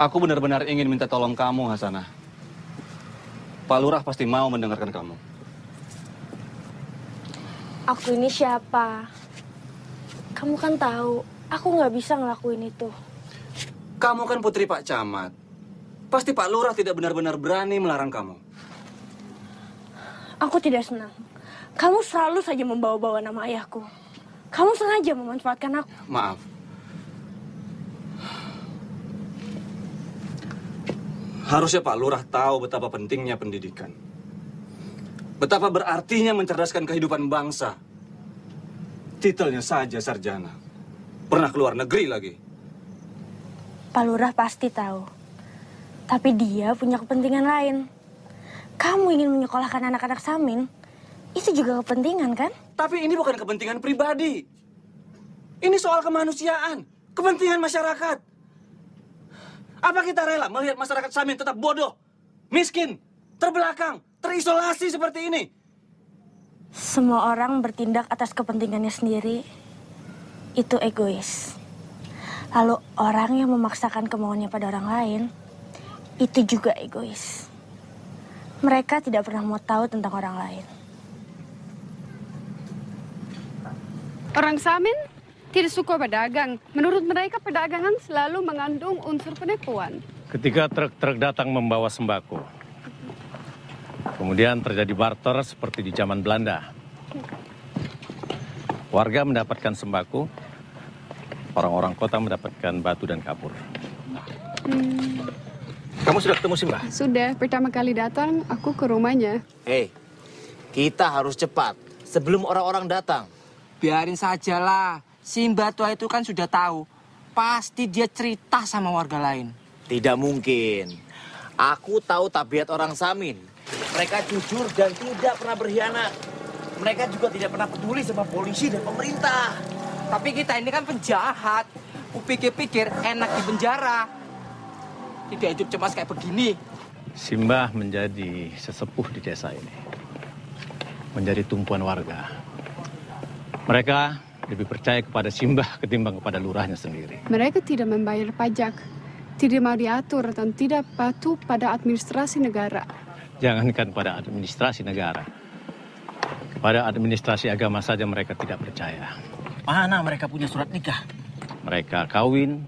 Aku benar-benar ingin minta tolong kamu, Hasanah. Pak Lurah pasti mau mendengarkan kamu. Aku ini siapa? Kamu kan tahu, aku nggak bisa ngelakuin itu. Kamu kan putri Pak Camat. Pasti Pak Lurah tidak benar-benar berani melarang kamu. Aku tidak senang. Kamu selalu saja membawa-bawa nama ayahku. Kamu sengaja memanfaatkan aku. Maaf. Harusnya Pak Lurah tahu betapa pentingnya pendidikan. Betapa berartinya mencerdaskan kehidupan bangsa. Titelnya saja sarjana. Pernah keluar negeri lagi. Pak Lurah pasti tahu. Tapi dia punya kepentingan lain. Kamu ingin menyekolahkan anak-anak Samin, itu juga kepentingan kan? Tapi ini bukan kepentingan pribadi. Ini soal kemanusiaan. kepentingan masyarakat. Apa kita rela melihat masyarakat Samin tetap bodoh, miskin, terbelakang, terisolasi seperti ini? Semua orang bertindak atas kepentingannya sendiri. Itu egois. Lalu orang yang memaksakan kemauannya pada orang lain, itu juga egois. Mereka tidak pernah mau tahu tentang orang lain. Orang Samin tidak suka pedagang. Menurut mereka perdagangan selalu mengandung unsur penipuan. Ketika truk-truk datang membawa sembako, kemudian terjadi barter seperti di zaman Belanda. Warga mendapatkan sembako, orang-orang kota mendapatkan batu dan kapur. Kamu sudah ketemu Simbah? Sudah, pertama kali datang aku ke rumahnya. Hei, kita harus cepat sebelum orang-orang datang. Biarin sajalah. Simbah tua itu kan sudah tahu. Pasti dia cerita sama warga lain. Tidak mungkin. Aku tahu tabiat orang Samin. Mereka jujur dan tidak pernah berkhianat. Mereka juga tidak pernah peduli sama polisi dan pemerintah. Tapi kita ini kan penjahat. Kupikir-pikir enak di penjara. Tidak hidup cemas kayak begini. Simbah menjadi sesepuh di desa ini. Menjadi tumpuan warga. Mereka lebih percaya kepada Simbah ketimbang kepada lurahnya sendiri. Mereka tidak membayar pajak, tidak mau diatur dan tidak patuh pada administrasi negara. Jangankan pada administrasi negara. Kepada administrasi agama saja mereka tidak percaya. Mana mereka punya surat nikah? Mereka kawin,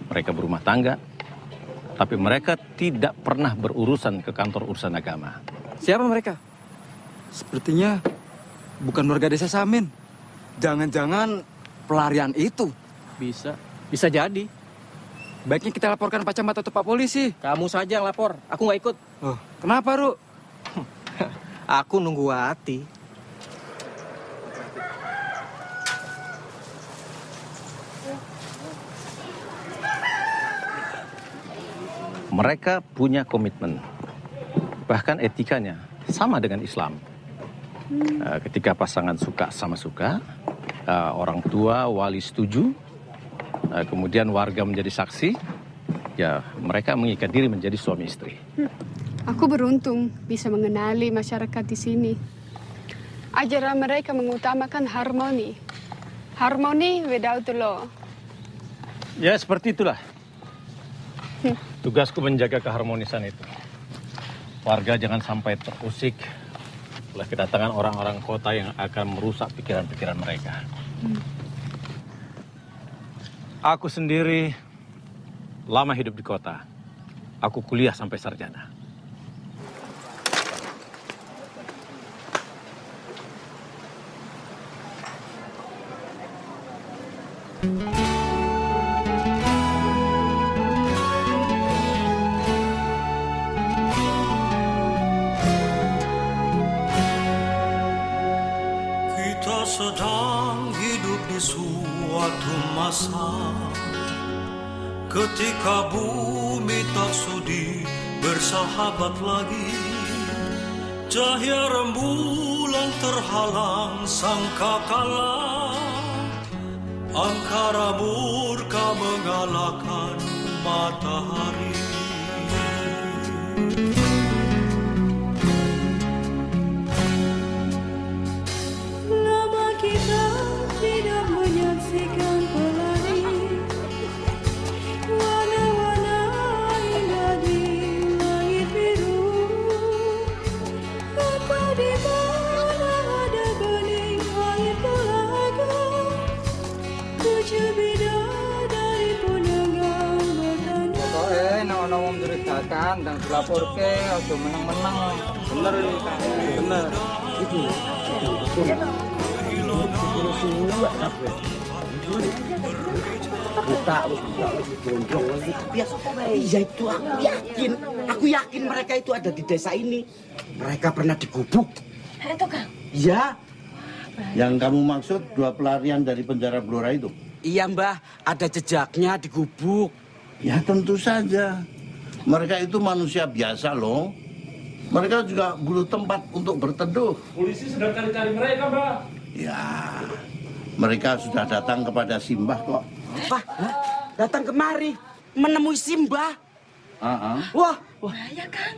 mereka berumah tangga, tapi mereka tidak pernah berurusan ke kantor urusan agama. Siapa mereka? Sepertinya bukan warga desa Samin. Jangan-jangan pelarian itu. Bisa jadi. Baiknya kita laporkan Pak Camat atau Pak Polisi. Kamu saja yang lapor, aku nggak ikut. Oh, kenapa, Ru? Aku nunggu hati. Mereka punya komitmen, bahkan etikanya sama dengan Islam. Ketika pasangan suka sama suka, orang tua, wali setuju, kemudian warga menjadi saksi, ya mereka mengikat diri menjadi suami istri. Aku beruntung bisa mengenali masyarakat di sini. Ajaran mereka mengutamakan harmoni. Harmoni without the law. Ya seperti itulah. Tugasku menjaga keharmonisan itu. Warga jangan sampai terusik oleh kedatangan orang-orang kota yang akan merusak pikiran-pikiran mereka. Aku sendiri lama hidup di kota. Aku kuliah sampai sarjana. Kita sedang hidup di suatu masa ketika bumi tak sudi bersahabat lagi. Cahaya rembulan terhalang sangkakala, angkara murka mengalahkan matahari. Lama kita tidak menyaksikan pelari, warna-warna indah di langit biru. Apa di mana ada bening air telaga, tujuh bidadari pun enggan bertanda. Pokoknya nama-nama menceritakan dan dilaporke, aja menang-menang. Bener ini, bener. Itu. Buka, gondrong lagi. Biasa kok, iya itu aku yakin mereka itu ada di desa ini. Mereka pernah digubuk. Itu Kang. Iya. Yang kamu maksud 2 pelarian dari penjara Blora itu? Iya Mbah, ada jejaknya digubuk. Ya tentu saja. Mereka itu manusia biasa loh. Mereka juga butuh tempat untuk berteduh. Polisi sedang cari-cari mereka, Mbak. Ya, Mereka sudah datang kepada Simbah kok. Apa? Datang kemari menemui Simbah? Wah, bahaya kan?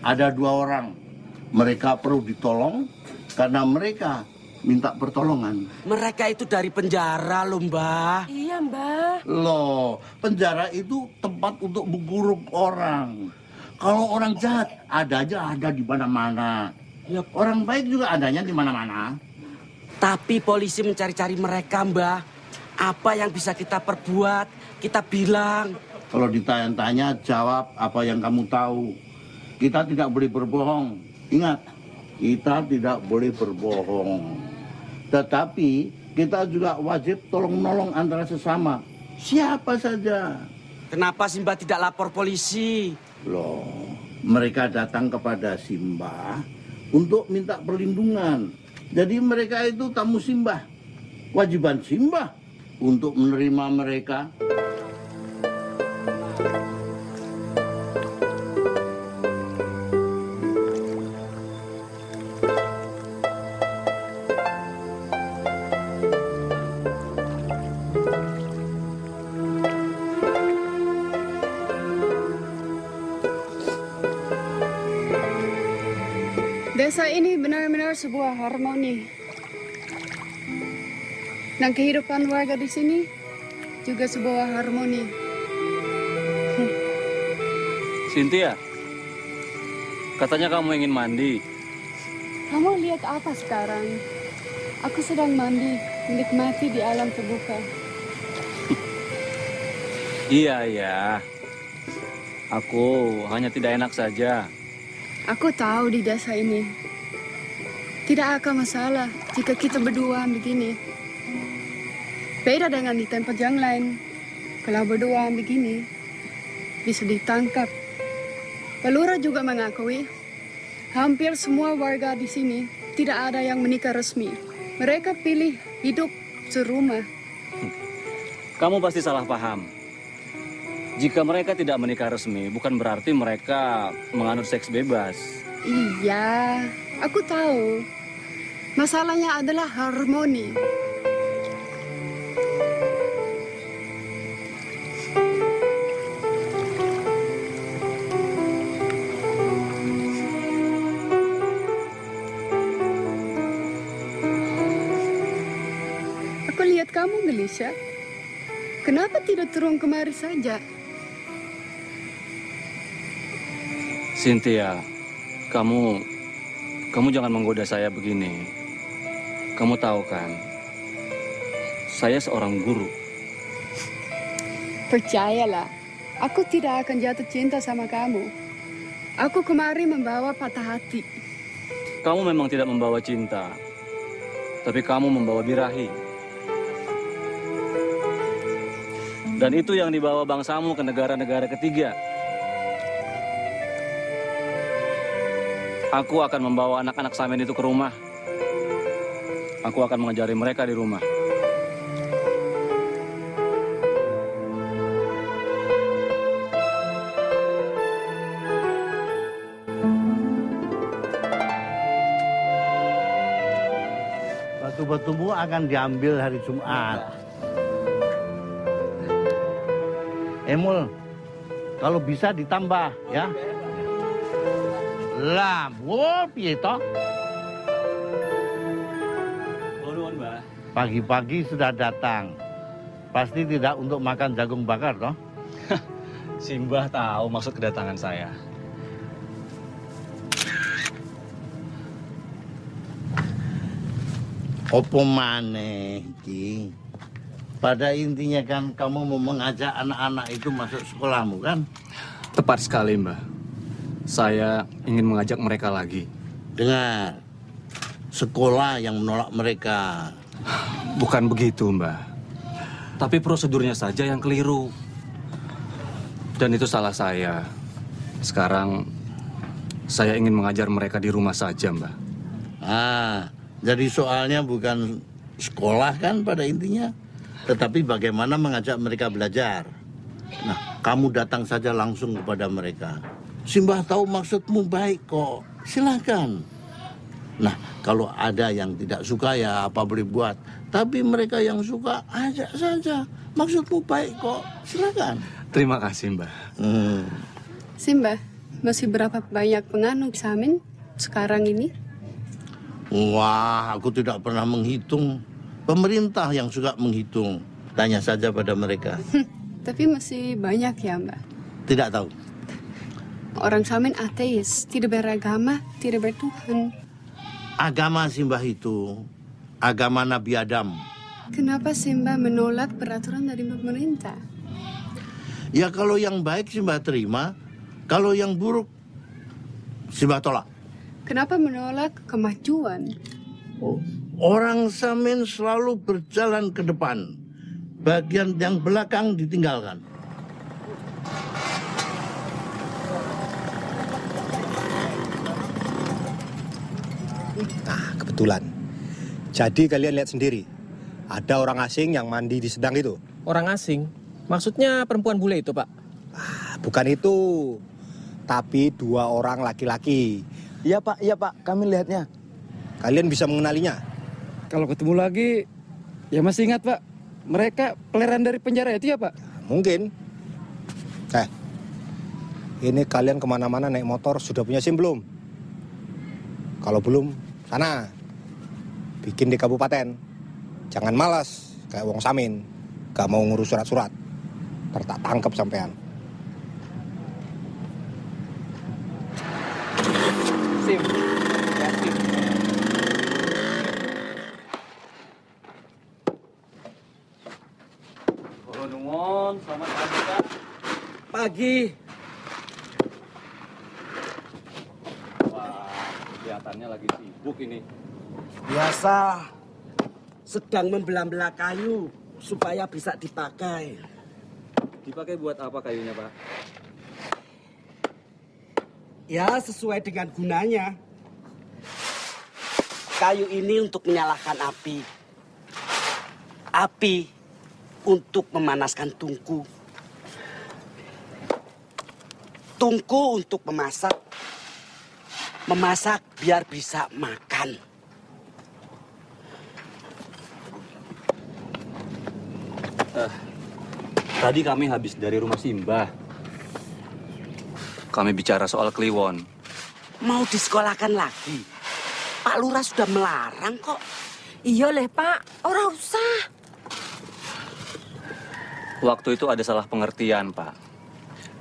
Ada 2 orang. Mereka perlu ditolong karena mereka minta pertolongan. Mereka itu dari penjara loh, Mbah. Iya, Mbah. Loh, penjara itu tempat untuk mengurung orang. Kalau orang jahat ada di mana-mana. Orang baik juga adanya di mana-mana. Tapi polisi mencari-cari mereka, Mbah. Apa yang bisa kita perbuat? Kita bilang. Kalau ditanya-tanya, jawab apa yang kamu tahu. Kita tidak boleh berbohong. Ingat, kita tidak boleh berbohong. Tetapi kita juga wajib tolong-menolong antara sesama. Siapa saja. Kenapa Simbah tidak lapor polisi? Loh, mereka datang kepada Simbah untuk minta perlindungan. Jadi mereka itu tamu Simbah. Wajiban Simbah untuk menerima mereka. Desa ini benar-benar sebuah harmoni. Dan kehidupan warga di sini juga sebuah harmoni. Cynthia, katanya kamu ingin mandi. Kamu lihat apa sekarang? Aku sedang mandi, menikmati di alam terbuka. Iya. Aku hanya tidak enak saja. Aku tahu di desa ini tidak akan masalah jika kita berdua begini. Beda dengan di tempat yang lain. Kalau berdua begini, bisa ditangkap. Pelura juga mengakui, hampir semua warga di sini tidak ada yang menikah resmi. Mereka pilih hidup serumah. Kamu pasti salah paham. Jika mereka tidak menikah resmi, bukan berarti mereka menganut seks bebas. Iya, aku tahu. Masalahnya adalah harmoni. Aku lihat kamu gelisah. Kenapa tidak turun kemari saja? Cynthia, kamu jangan menggoda saya begini. Kamu tahu kan, saya seorang guru. Percayalah, aku tidak akan jatuh cinta sama kamu. Aku kemari membawa patah hati. Kamu memang tidak membawa cinta, tapi kamu membawa birahi. Dan itu yang dibawa bangsamu ke negara-negara ketiga. Aku akan membawa anak-anak Samin itu ke rumah. Aku akan mengajari mereka di rumah. Batu-batumu akan diambil hari Jumat. Emul, kalau bisa ditambah ya. Lah, piye toh? Pagi-pagi sudah datang. Pasti tidak untuk makan jagung bakar toh? Simbah tahu maksud kedatangan saya. Opo maneh iki? Pada intinya kan kamu mau mengajak anak-anak itu masuk sekolahmu kan? Tepat sekali, Mbah. Saya ingin mengajak mereka lagi. Dengar, sekolah yang menolak mereka. Bukan begitu, Mbah. Tapi prosedurnya saja yang keliru. Dan itu salah saya. Sekarang, saya ingin mengajar mereka di rumah saja, Mbah. Jadi soalnya bukan sekolah kan pada intinya. Tetapi bagaimana mengajak mereka belajar. Nah, kamu datang saja langsung kepada mereka. Simbah tahu maksudmu baik kok. Silakan. Nah, kalau ada yang tidak suka ya apa boleh buat. Tapi mereka yang suka ajak saja. Maksudmu baik kok, silakan. Terima kasih, Mbah. Simba, masih berapa banyak penganut Samin sekarang ini? Wah, aku tidak pernah menghitung. Pemerintah yang suka menghitung. Tanya saja pada mereka. Tapi masih banyak ya, Mbak? Tidak tahu. Orang Samin ateis, tidak beragama, tidak bertuhan. Agama Simbah itu agama Nabi Adam. Kenapa Simba menolak peraturan dari pemerintah? Ya kalau yang baik Simbah terima, kalau yang buruk Simbah tolak. Kenapa menolak kemajuan? Orang Samin selalu berjalan ke depan. Bagian yang belakang ditinggalkan. Nah, kebetulan. Jadi kalian lihat sendiri. Ada orang asing yang mandi di sedang itu. Orang asing? Maksudnya perempuan bule itu, Pak? Bukan itu. Tapi 2 orang laki-laki. Iya, Pak. Kami lihatnya. Kalian bisa mengenalinya? Kalau ketemu lagi, ya masih ingat, Pak. Mereka peleran dari penjara itu ya, Pak? Mungkin. Ini kalian kemana-mana naik motor sudah punya SIM belum? Kalau belum, sana. Bikin di kabupaten. Jangan malas, kayak wong Samin. Gak mau ngurus surat-surat. Ntar tak tangkep sampean. SIM. Nuwun, selamat pagi, Pak. Pagi. Wah, kelihatannya lagi sibuk ini. Biasa, sedang membelah-belah kayu supaya bisa dipakai. Dipakai buat apa kayunya, Pak? Ya, sesuai dengan gunanya. Kayu ini untuk menyalakan api. Api untuk memanaskan tungku. Tungku untuk memasak. Memasak biar bisa makan. Tadi kami habis dari rumah Simbah. Kami bicara soal Kliwon. Mau disekolahkan lagi? Pak Lurah sudah melarang kok. Iya leh, Pak. Ora usah. Waktu itu ada salah pengertian, Pak.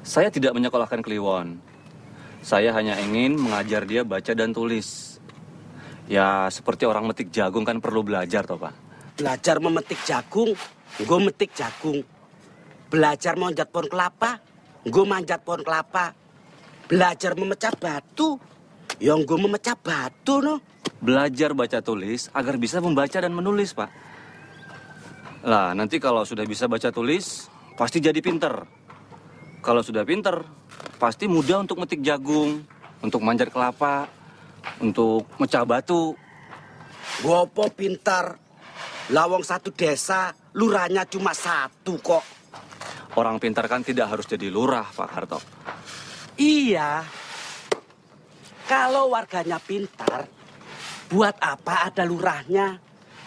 Saya tidak menyekolahkan Kliwon. Saya hanya ingin mengajar dia baca dan tulis. Ya, seperti orang metik jagung kan perlu belajar, toh, Pak. Belajar memetik jagung, gue metik jagung. Belajar manjat pohon kelapa, gue manjat pohon kelapa. Belajar memecah batu, yang gue memecah batu, no. Belajar baca tulis agar bisa membaca dan menulis, Pak. Lah, nanti kalau sudah bisa baca tulis, pasti jadi pinter. Kalau sudah pinter, pasti mudah untuk metik jagung, untuk manjat kelapa, untuk mecah batu. Gopo pintar. Lawang satu desa, lurahnya cuma 1 kok. Orang pintar kan tidak harus jadi lurah, Pak Harto. Iya. Kalau warganya pintar, buat apa ada lurahnya,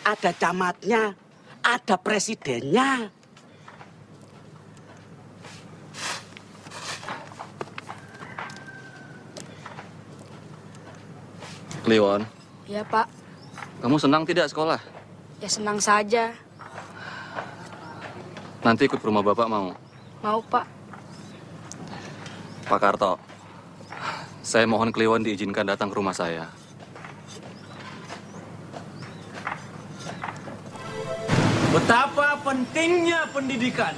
ada camatnya, ada presidennya. Kliwon, Ya, Pak. kamu senang tidak sekolah? Ya senang saja. Nanti ikut ke rumah Bapak mau? Mau, Pak. Pak Karto, saya mohon Kliwon diizinkan datang ke rumah saya. Betapa pentingnya pendidikan.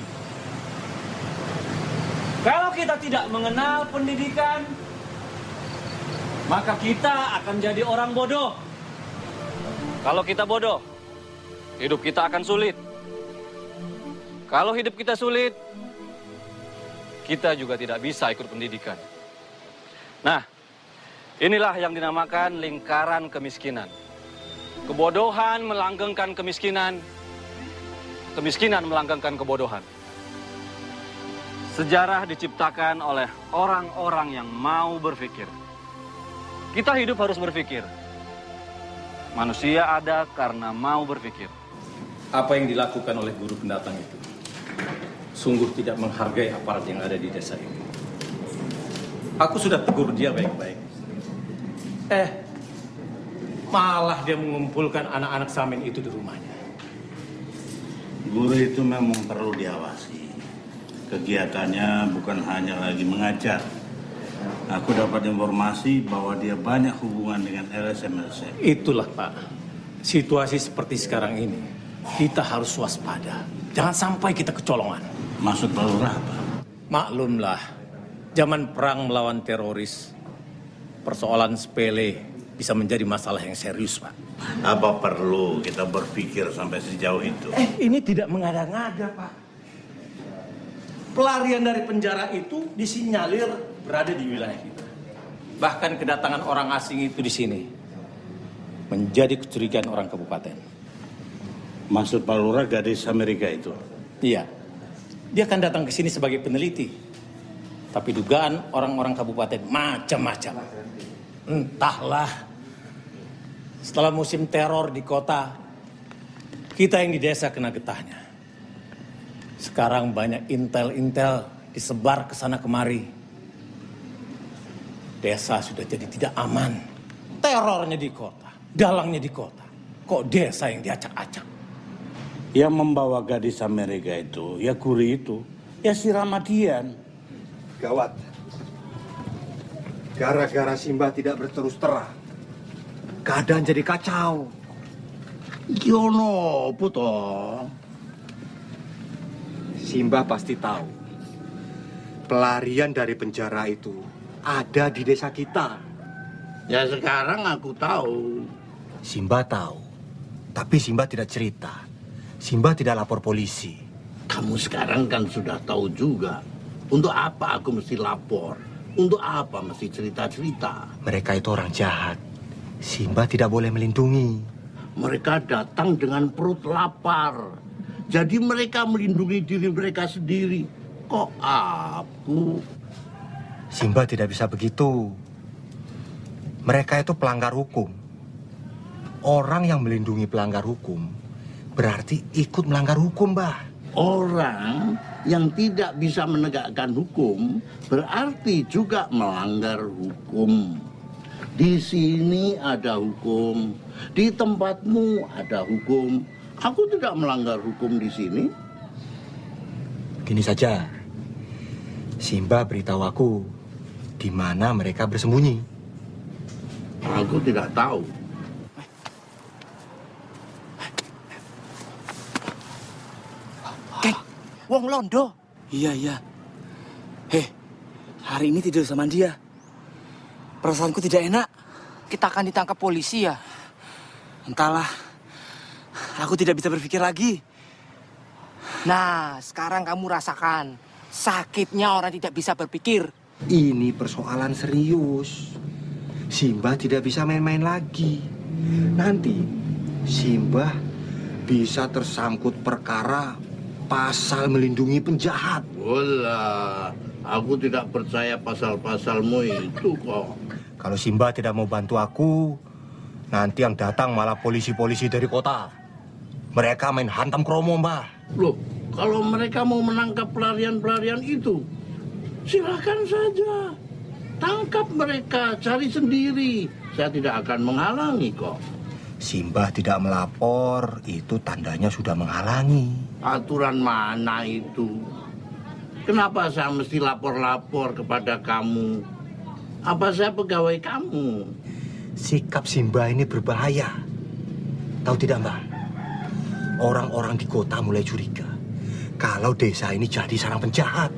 Kalau kita tidak mengenal pendidikan, maka kita akan jadi orang bodoh. Kalau kita bodoh, hidup kita akan sulit. Kalau hidup kita sulit, kita juga tidak bisa ikut pendidikan. Nah, inilah yang dinamakan lingkaran kemiskinan. Kebodohan melanggengkan kemiskinan, kemiskinan melanggengkan kebodohan. Sejarah diciptakan oleh orang-orang yang mau berpikir. Kita hidup harus berpikir. Manusia ada karena mau berpikir. Apa yang dilakukan oleh guru pendatang itu sungguh tidak menghargai aparat yang ada di desa ini. Aku sudah tegur dia baik-baik. Malah dia mengumpulkan anak-anak Samin itu di rumahnya. Guru itu memang perlu diawasi. Kegiatannya bukan hanya lagi mengajar. Aku dapat informasi bahwa dia banyak hubungan dengan LSM-LSM. Itulah Pak, situasi seperti sekarang ini, kita harus waspada. Jangan sampai kita kecolongan. Maksud Pak Lurah apa? Maklumlah, zaman perang melawan teroris, persoalan sepele bisa menjadi masalah yang serius Pak. Apa perlu kita berpikir sampai sejauh itu? Ini tidak mengada-ngada Pak. Pelarian dari penjara itu disinyalir berada di wilayah kita. Bahkan kedatangan orang asing itu di sini menjadi kecurigaan orang kabupaten. Maksud Pak Lurah gadis Amerika itu? Iya. Dia akan datang ke sini sebagai peneliti. Tapi dugaan orang-orang kabupaten macam-macam. Entahlah. Setelah musim teror di kota, kita yang di desa kena getahnya. Sekarang banyak intel-intel disebar ke sana kemari. Desa sudah jadi tidak aman. Terornya di kota, dalangnya di kota. Kok desa yang diacak-acak? Yang membawa gadis Amerika itu, ya Guri itu, ya si Ramadian. Gawat. Gara-gara Simba tidak berterus terang, keadaan jadi kacau. Giono, puto. Simba pasti tahu pelarian dari penjara itu ada di desa kita. Ya sekarang aku tahu. Simba tahu, tapi Simba tidak cerita. Simba tidak lapor polisi. Kamu sekarang kan sudah tahu juga. Untuk apa aku mesti lapor? Untuk apa mesti cerita-cerita? Mereka itu orang jahat. Simba tidak boleh melindungi. Mereka datang dengan perut lapar. Jadi mereka melindungi diri mereka sendiri. Kok aku? Simba tidak bisa begitu. Mereka itu pelanggar hukum. Orang yang melindungi pelanggar hukum berarti ikut melanggar hukum, Mbah. Orang yang tidak bisa menegakkan hukum berarti juga melanggar hukum. Di sini ada hukum, di tempatmu ada hukum. Aku tidak melanggar hukum di sini. Gini saja, Simba beritahu aku di mana mereka bersembunyi. Aku tidak tahu. Kek, wong londo. Iya. Hari ini tidur sama dia. Perasaanku tidak enak. Kita akan ditangkap polisi ya? Entahlah. Aku tidak bisa berpikir lagi. Nah, sekarang kamu rasakan sakitnya orang tidak bisa berpikir. Ini persoalan serius. Simba tidak bisa main-main lagi. Nanti Simba bisa tersangkut perkara pasal melindungi penjahat. Wala, aku tidak percaya pasal-pasalmu itu kok. Kalau Simba tidak mau bantu aku, nanti yang datang malah polisi-polisi dari kota. Mereka main hantam kromo, Mbah. Loh, kalau mereka mau menangkap pelarian-pelarian itu, silakan saja. Tangkap mereka, cari sendiri. Saya tidak akan menghalangi kok. Simba tidak melapor, itu tandanya sudah menghalangi. Aturan mana itu? Kenapa saya mesti lapor-lapor kepada kamu? Apa saya pegawai kamu? Sikap Simba ini berbahaya. Tahu tidak, Mbah? Orang-orang di kota mulai curiga kalau desa ini jadi sarang penjahat.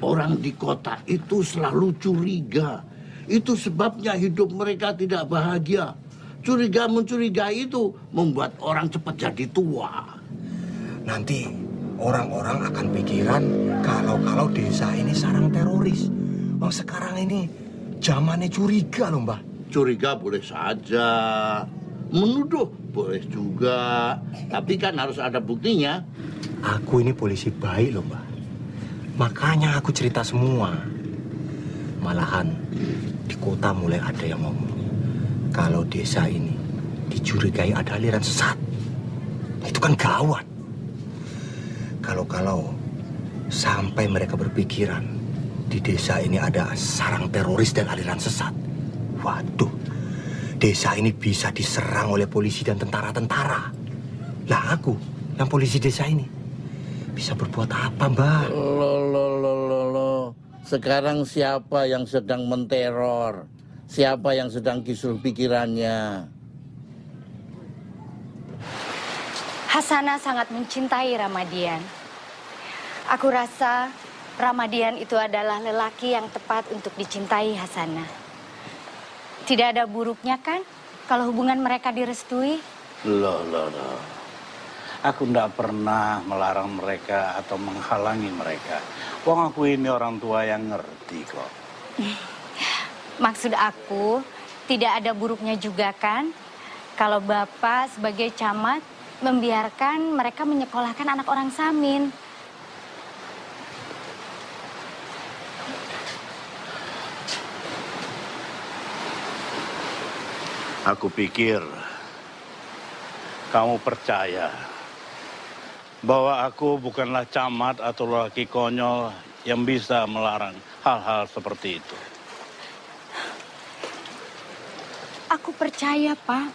Orang di kota itu selalu curiga. Itu sebabnya hidup mereka tidak bahagia. Curiga-mencurigai itu membuat orang cepat jadi tua. Nanti orang-orang akan pikiran kalau desa ini sarang teroris. Oh, sekarang ini zamannya curiga loh, Mbah. Curiga boleh saja. Menuduh boleh juga. Tapi kan harus ada buktinya. Aku ini polisi baik loh, Mbak. Makanya aku cerita semua. Malahan di kota mulai ada yang ngomong kalau desa ini dicurigai ada aliran sesat. Itu kan gawat. Kalau sampai mereka berpikiran di desa ini ada sarang teroris dan aliran sesat. Waduh, desa ini bisa diserang oleh polisi dan tentara-tentara. Lah aku, yang polisi desa ini, bisa berbuat apa, Mbak? Loh. Sekarang siapa yang sedang menteror? Siapa yang sedang kisruh pikirannya? Hasanah sangat mencintai Ramadian. Aku rasa Ramadian itu adalah lelaki yang tepat untuk dicintai Hasanah. Tidak ada buruknya kan kalau hubungan mereka direstui? Loh. Aku tidak pernah melarang mereka atau menghalangi mereka. Wong aku ini orang tua yang ngerti kok. Maksud aku, tidak ada buruknya juga kan kalau Bapak sebagai camat membiarkan mereka menyekolahkan anak orang Samin. Aku pikir kamu percaya bahwa aku bukanlah camat atau lelaki konyol yang bisa melarang hal-hal seperti itu. Aku percaya, Pak.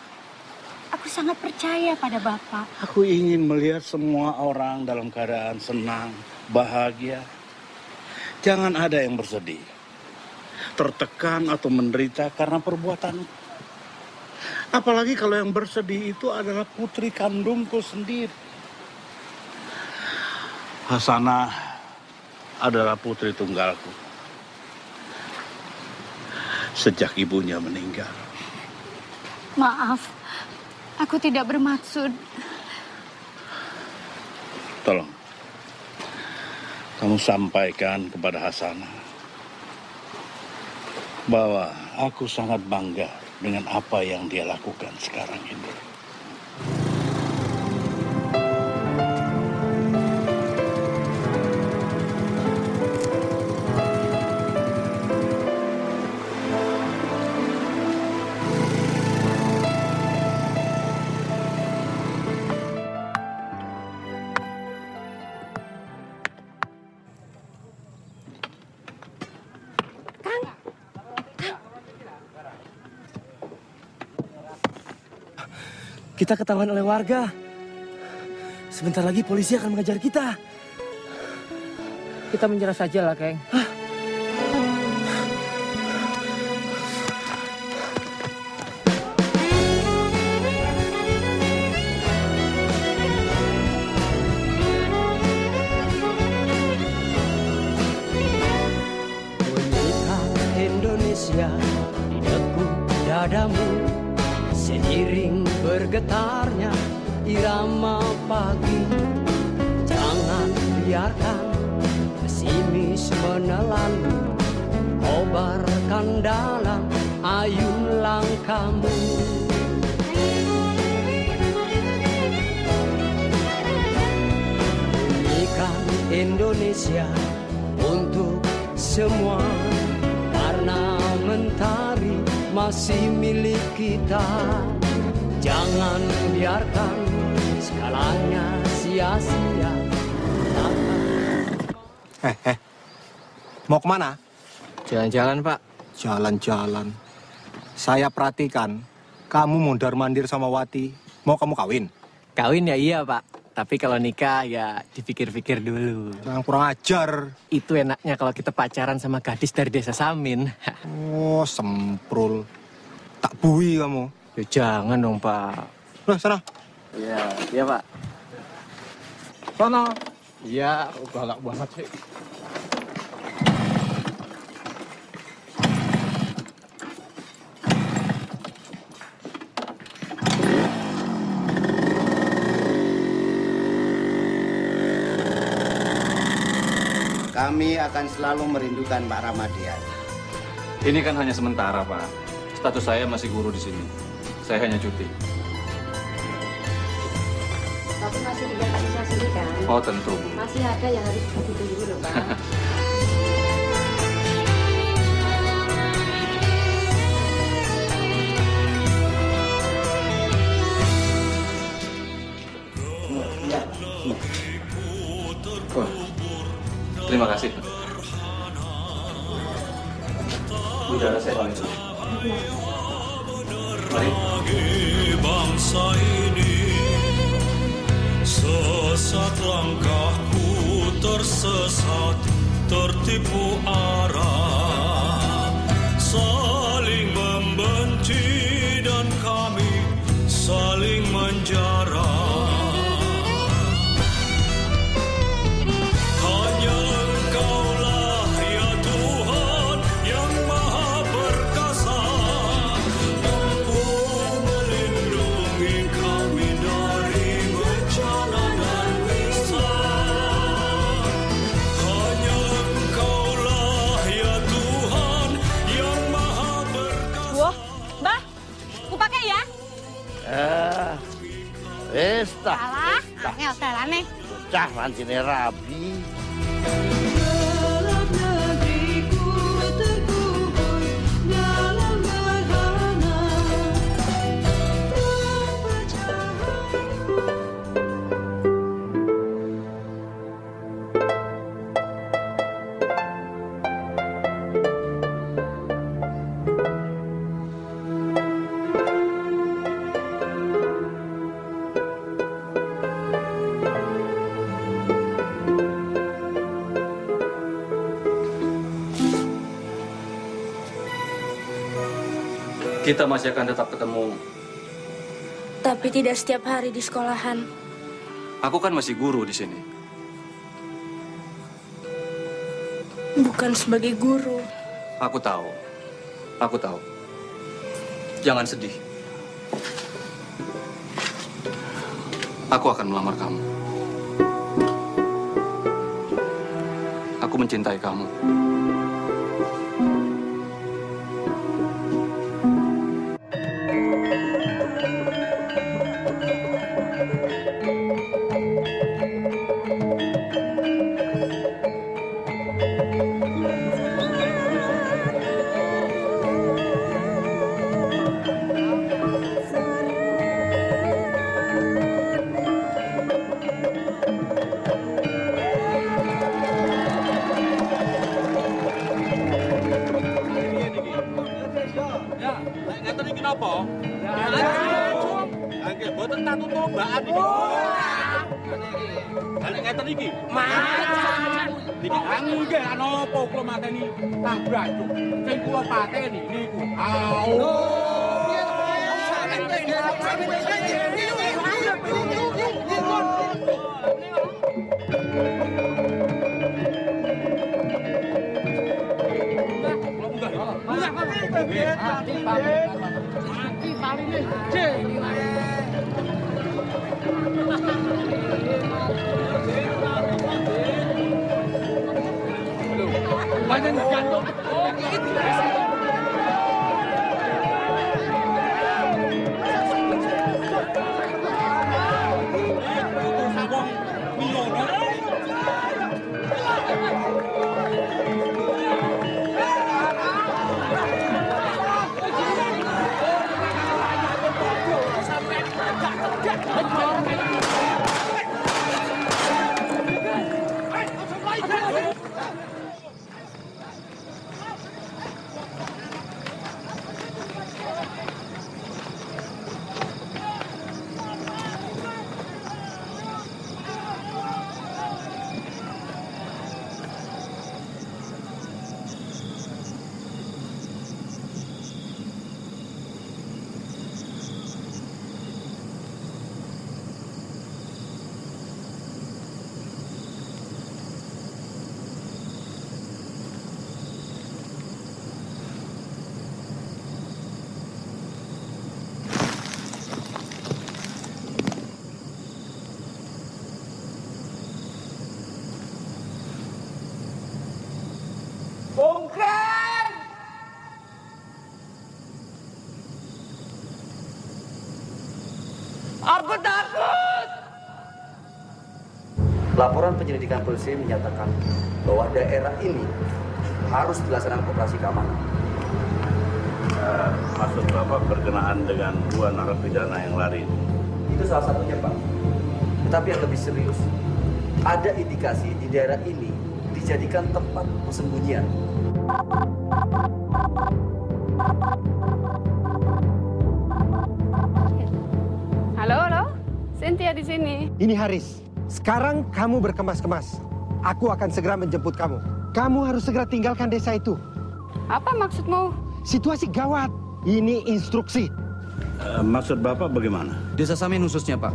Aku sangat percaya pada Bapak. Aku ingin melihat semua orang dalam keadaan senang, bahagia. Jangan ada yang bersedih, tertekan atau menderita karena perbuatanku. Apalagi kalau yang bersedih itu adalah putri kandungku sendiri. Hasanah adalah putri tunggalku. Sejak ibunya meninggal. Maaf, aku tidak bermaksud. Tolong, kamu sampaikan kepada Hasanah bahwa aku sangat bangga dengan apa yang dia lakukan sekarang ini. Kita ketahuan oleh warga. Sebentar lagi polisi akan mengejar kita. Kita menyerah saja lah, Keng. Bunyikan Indonesia di deku dadamu, seiring bergetarnya irama pagi. Jangan biarkan pesimis menelanmu, kobarkan dalam ayun langkahmu. Bunyikan Indonesia untuk semua, karena mentari masih milik kita. Jangan biarkan segalanya sia-sia. Mau kemana? Jalan-jalan, Pak. Jalan-jalan. Saya perhatikan, kamu mondar-mandir sama Wati. Mau kamu kawin? Kawin ya iya, Pak. Tapi kalau nikah ya dipikir-pikir dulu. Jangan kurang ajar. Itu enaknya kalau kita pacaran sama gadis dari desa Samin. Oh, semprul. Tak bui kamu. Ya jangan dong, Pak. Loh, sana. Iya, Pak. Sana. Iya, galak banget sih. Kami akan selalu merindukan Pak Ramadian. Ini kan hanya sementara, Pak. Status saya masih guru di sini. Saya hanya cuti. Tapi masih tidak bisa sendiri kan? Oh, tentu. Masih ada yang harus ditunggu loh, Pak. Terima kasih. Udara, saya pamit dulu. Mari. Bangsa ini sesat langkahku, tersesat, tertipu arah, saling membenci dan kami saling menjara. Hanya Engkaulah ya Tuhan yang maha perkasa, mampu melindungi kami dari bencana dan bisa. Hanya Engkaulah ya Tuhan yang maha perkasa. Wah, Mbah, ku pakai ya? Esta. Salah, angel salane. Cah lancine rabi. Dalam negeriku terkubur dalam gerhana Kita masih akan tetap ketemu. Tapi tidak setiap hari di sekolahan. Aku kan masih guru di sini. Bukan sebagai guru. Aku tahu. Aku tahu. Jangan sedih. Aku akan melamar kamu. Aku mencintai kamu. Aku takut. Laporan penyelidikan polisi menyatakan bahwa daerah ini harus dilaksanakan operasi keamanan. Maksud Bapak berkenaan dengan dua narapidana yang lari? Itu salah satunya, Pak. Tetapi yang lebih serius, ada indikasi di daerah ini dijadikan tempat persembunyian. Halo, Cynthia di sini. Ini Haris. Sekarang kamu berkemas-kemas. Aku akan segera menjemput kamu. Kamu harus segera tinggalkan desa itu. Apa maksudmu? Situasi gawat. Ini instruksi. Maksud Bapak bagaimana? Desa Samin khususnya, Pak.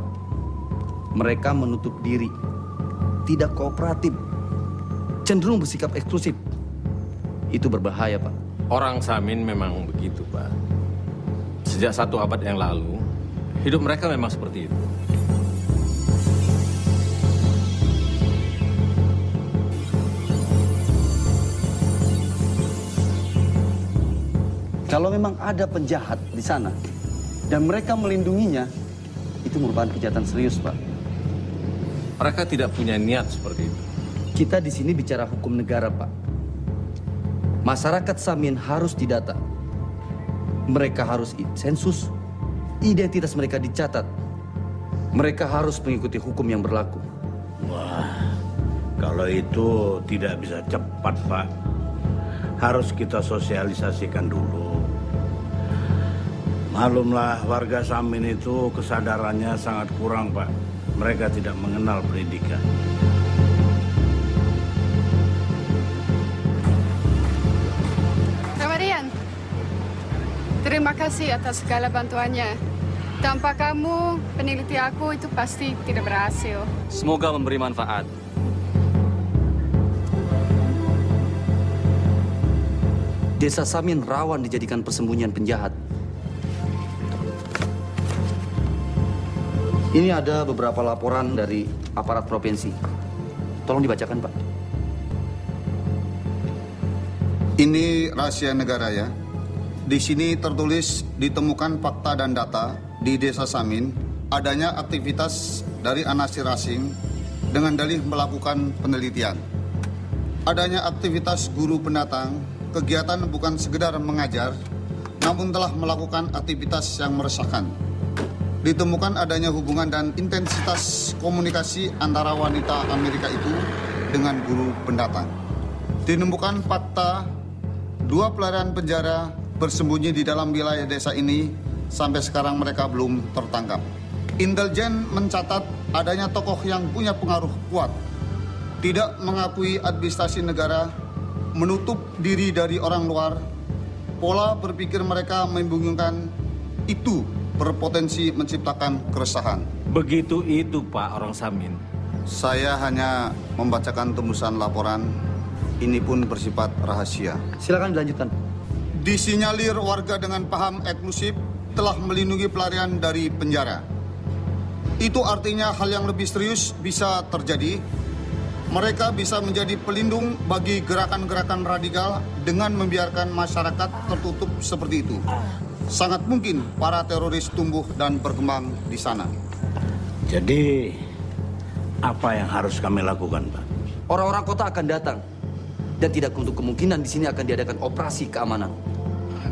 Mereka menutup diri, tidak kooperatif, cenderung bersikap eksklusif. Itu berbahaya, Pak. Orang Samin memang begitu, Pak. Sejak 1 abad yang lalu, hidup mereka memang seperti itu. Kalau memang ada penjahat di sana dan mereka melindunginya, itu merupakan kejahatan serius, Pak. Mereka tidak punya niat seperti itu. Kita di sini bicara hukum negara, Pak. Masyarakat Samin harus didata. Mereka harus sensus, identitas mereka dicatat. Mereka harus mengikuti hukum yang berlaku. Wah, kalau itu tidak bisa cepat, Pak. Harus kita sosialisasikan dulu. Maklumlah, warga Samin itu kesadarannya sangat kurang, Pak. Mereka tidak mengenal pendidikan. Ramadian, terima kasih atas segala bantuannya. Tanpa kamu, peneliti aku itu pasti tidak berhasil. Semoga memberi manfaat. Desa Samin rawan dijadikan persembunyian penjahat. Ini ada beberapa laporan dari aparat provinsi. Tolong dibacakan, Pak. Ini rahasia negara ya. Di sini tertulis ditemukan fakta dan data di Desa Samin adanya aktivitas dari anasir asing dengan dalih melakukan penelitian. Adanya aktivitas guru pendatang, kegiatan bukan sekedar mengajar, namun telah melakukan aktivitas yang meresahkan. Ditemukan adanya hubungan dan intensitas komunikasi antara wanita Amerika itu dengan guru pendatang. Ditemukan fakta 2 pelarian penjara bersembunyi di dalam wilayah desa ini, sampai sekarang mereka belum tertangkap. Intelijen mencatat adanya tokoh yang punya pengaruh kuat, tidak mengakui administrasi negara, menutup diri dari orang luar, pola berpikir mereka membingungkan, itu berpotensi menciptakan keresahan. Begitu itu, Pak, orang Samin. Saya hanya membacakan tembusan laporan, ini pun bersifat rahasia. Silakan dilanjutkan. Disinyalir warga dengan paham eksklusif telah melindungi pelarian dari penjara. Itu artinya hal yang lebih serius bisa terjadi. Mereka bisa menjadi pelindung bagi gerakan-gerakan radikal dengan membiarkan masyarakat tertutup seperti itu. Sangat mungkin para teroris tumbuh dan berkembang di sana. Jadi, apa yang harus kami lakukan, Pak? Orang-orang kota akan datang. Dan tidak untuk kemungkinan di sini akan diadakan operasi keamanan.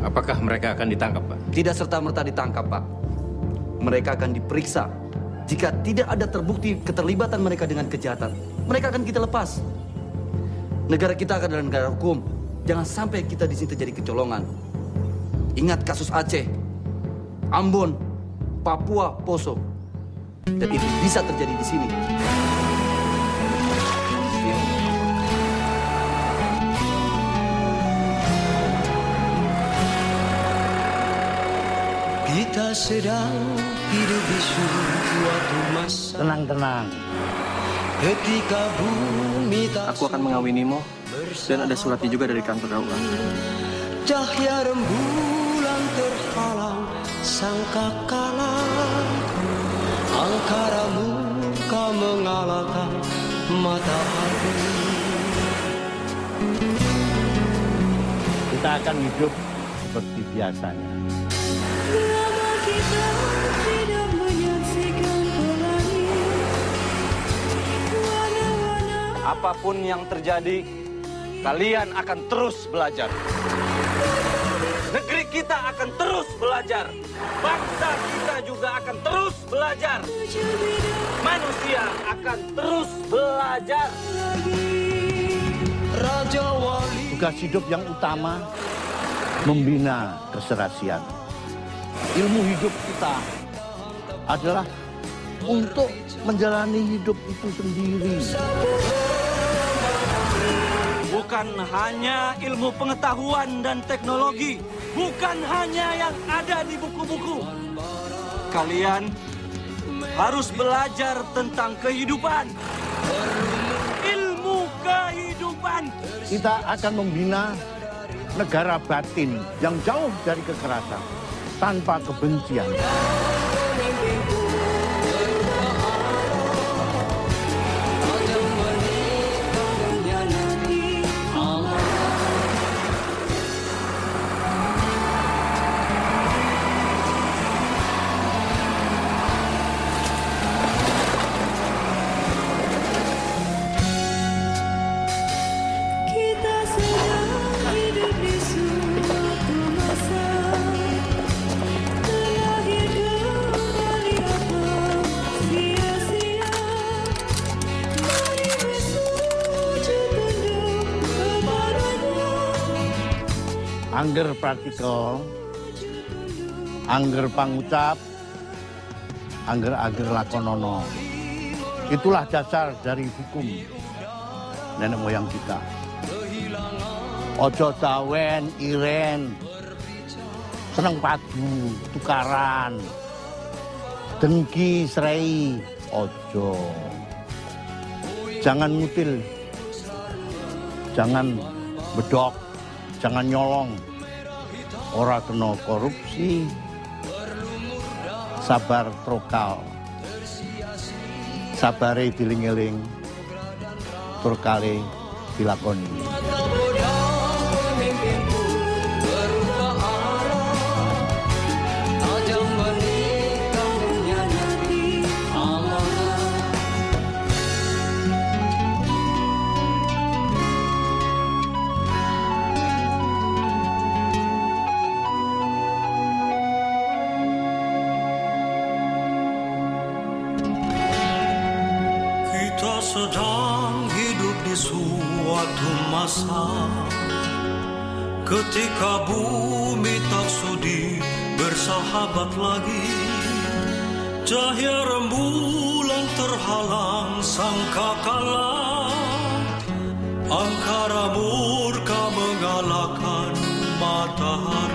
Apakah mereka akan ditangkap, Pak? Tidak serta-merta ditangkap, Pak. Mereka akan diperiksa. Jika tidak ada terbukti keterlibatan mereka dengan kejahatan, mereka akan kita lepas. Negara kita adalah negara hukum. Jangan sampai kita di sini terjadi kecolongan. Ingat kasus Aceh, Ambon, Papua, Poso. Dan itu bisa terjadi di sini. Kita sedang hidup di suatu masa. Tenang. Ketika bumi tak Aku akan mengawinimu dan ada suratnya juga dari kantor dakwah. cahaya rembulan terhalang sangka kalah. Angkara muka mengalahkan matahari. Kita akan hidup seperti biasanya. Selama kita tidak menyaksikan pelangi, Apapun yang terjadi, kalian akan terus belajar. Negeri kita akan terus belajar. Bangsa kita juga akan terus belajar. Manusia akan terus belajar. Tugas hidup yang utama membina keserasian. Ilmu hidup kita adalah untuk menjalani hidup itu sendiri. Bukan hanya ilmu pengetahuan dan teknologi, bukan hanya yang ada di buku-buku. Kalian harus belajar tentang kehidupan. Ilmu kehidupan. Kita akan membina negara batin yang jauh dari kekerasan, tanpa kebencian. Kita sedang hidup di suatu masa, terakhir kembali apa sia-sia. Mari bersujud tunduk kepadanya. Angger praktikal, angger pangucap, angger lakonono. Itulah dasar dari hukum nenek moyang kita. Ojo tawen, iren, seneng padu, tukaran, dengki, serai, ojo. Jangan ngutil, jangan bedok, jangan nyolong. Ora kena korupsi, sabar trokal. Sabare diling-eling, trokale dilakoni. Kita sedang hidup di suatu masa ketika bumi tak sudi bersahabat lagi. Cahaya rembulan terhalang sangkakala, angkara murka mengalahkan matahari.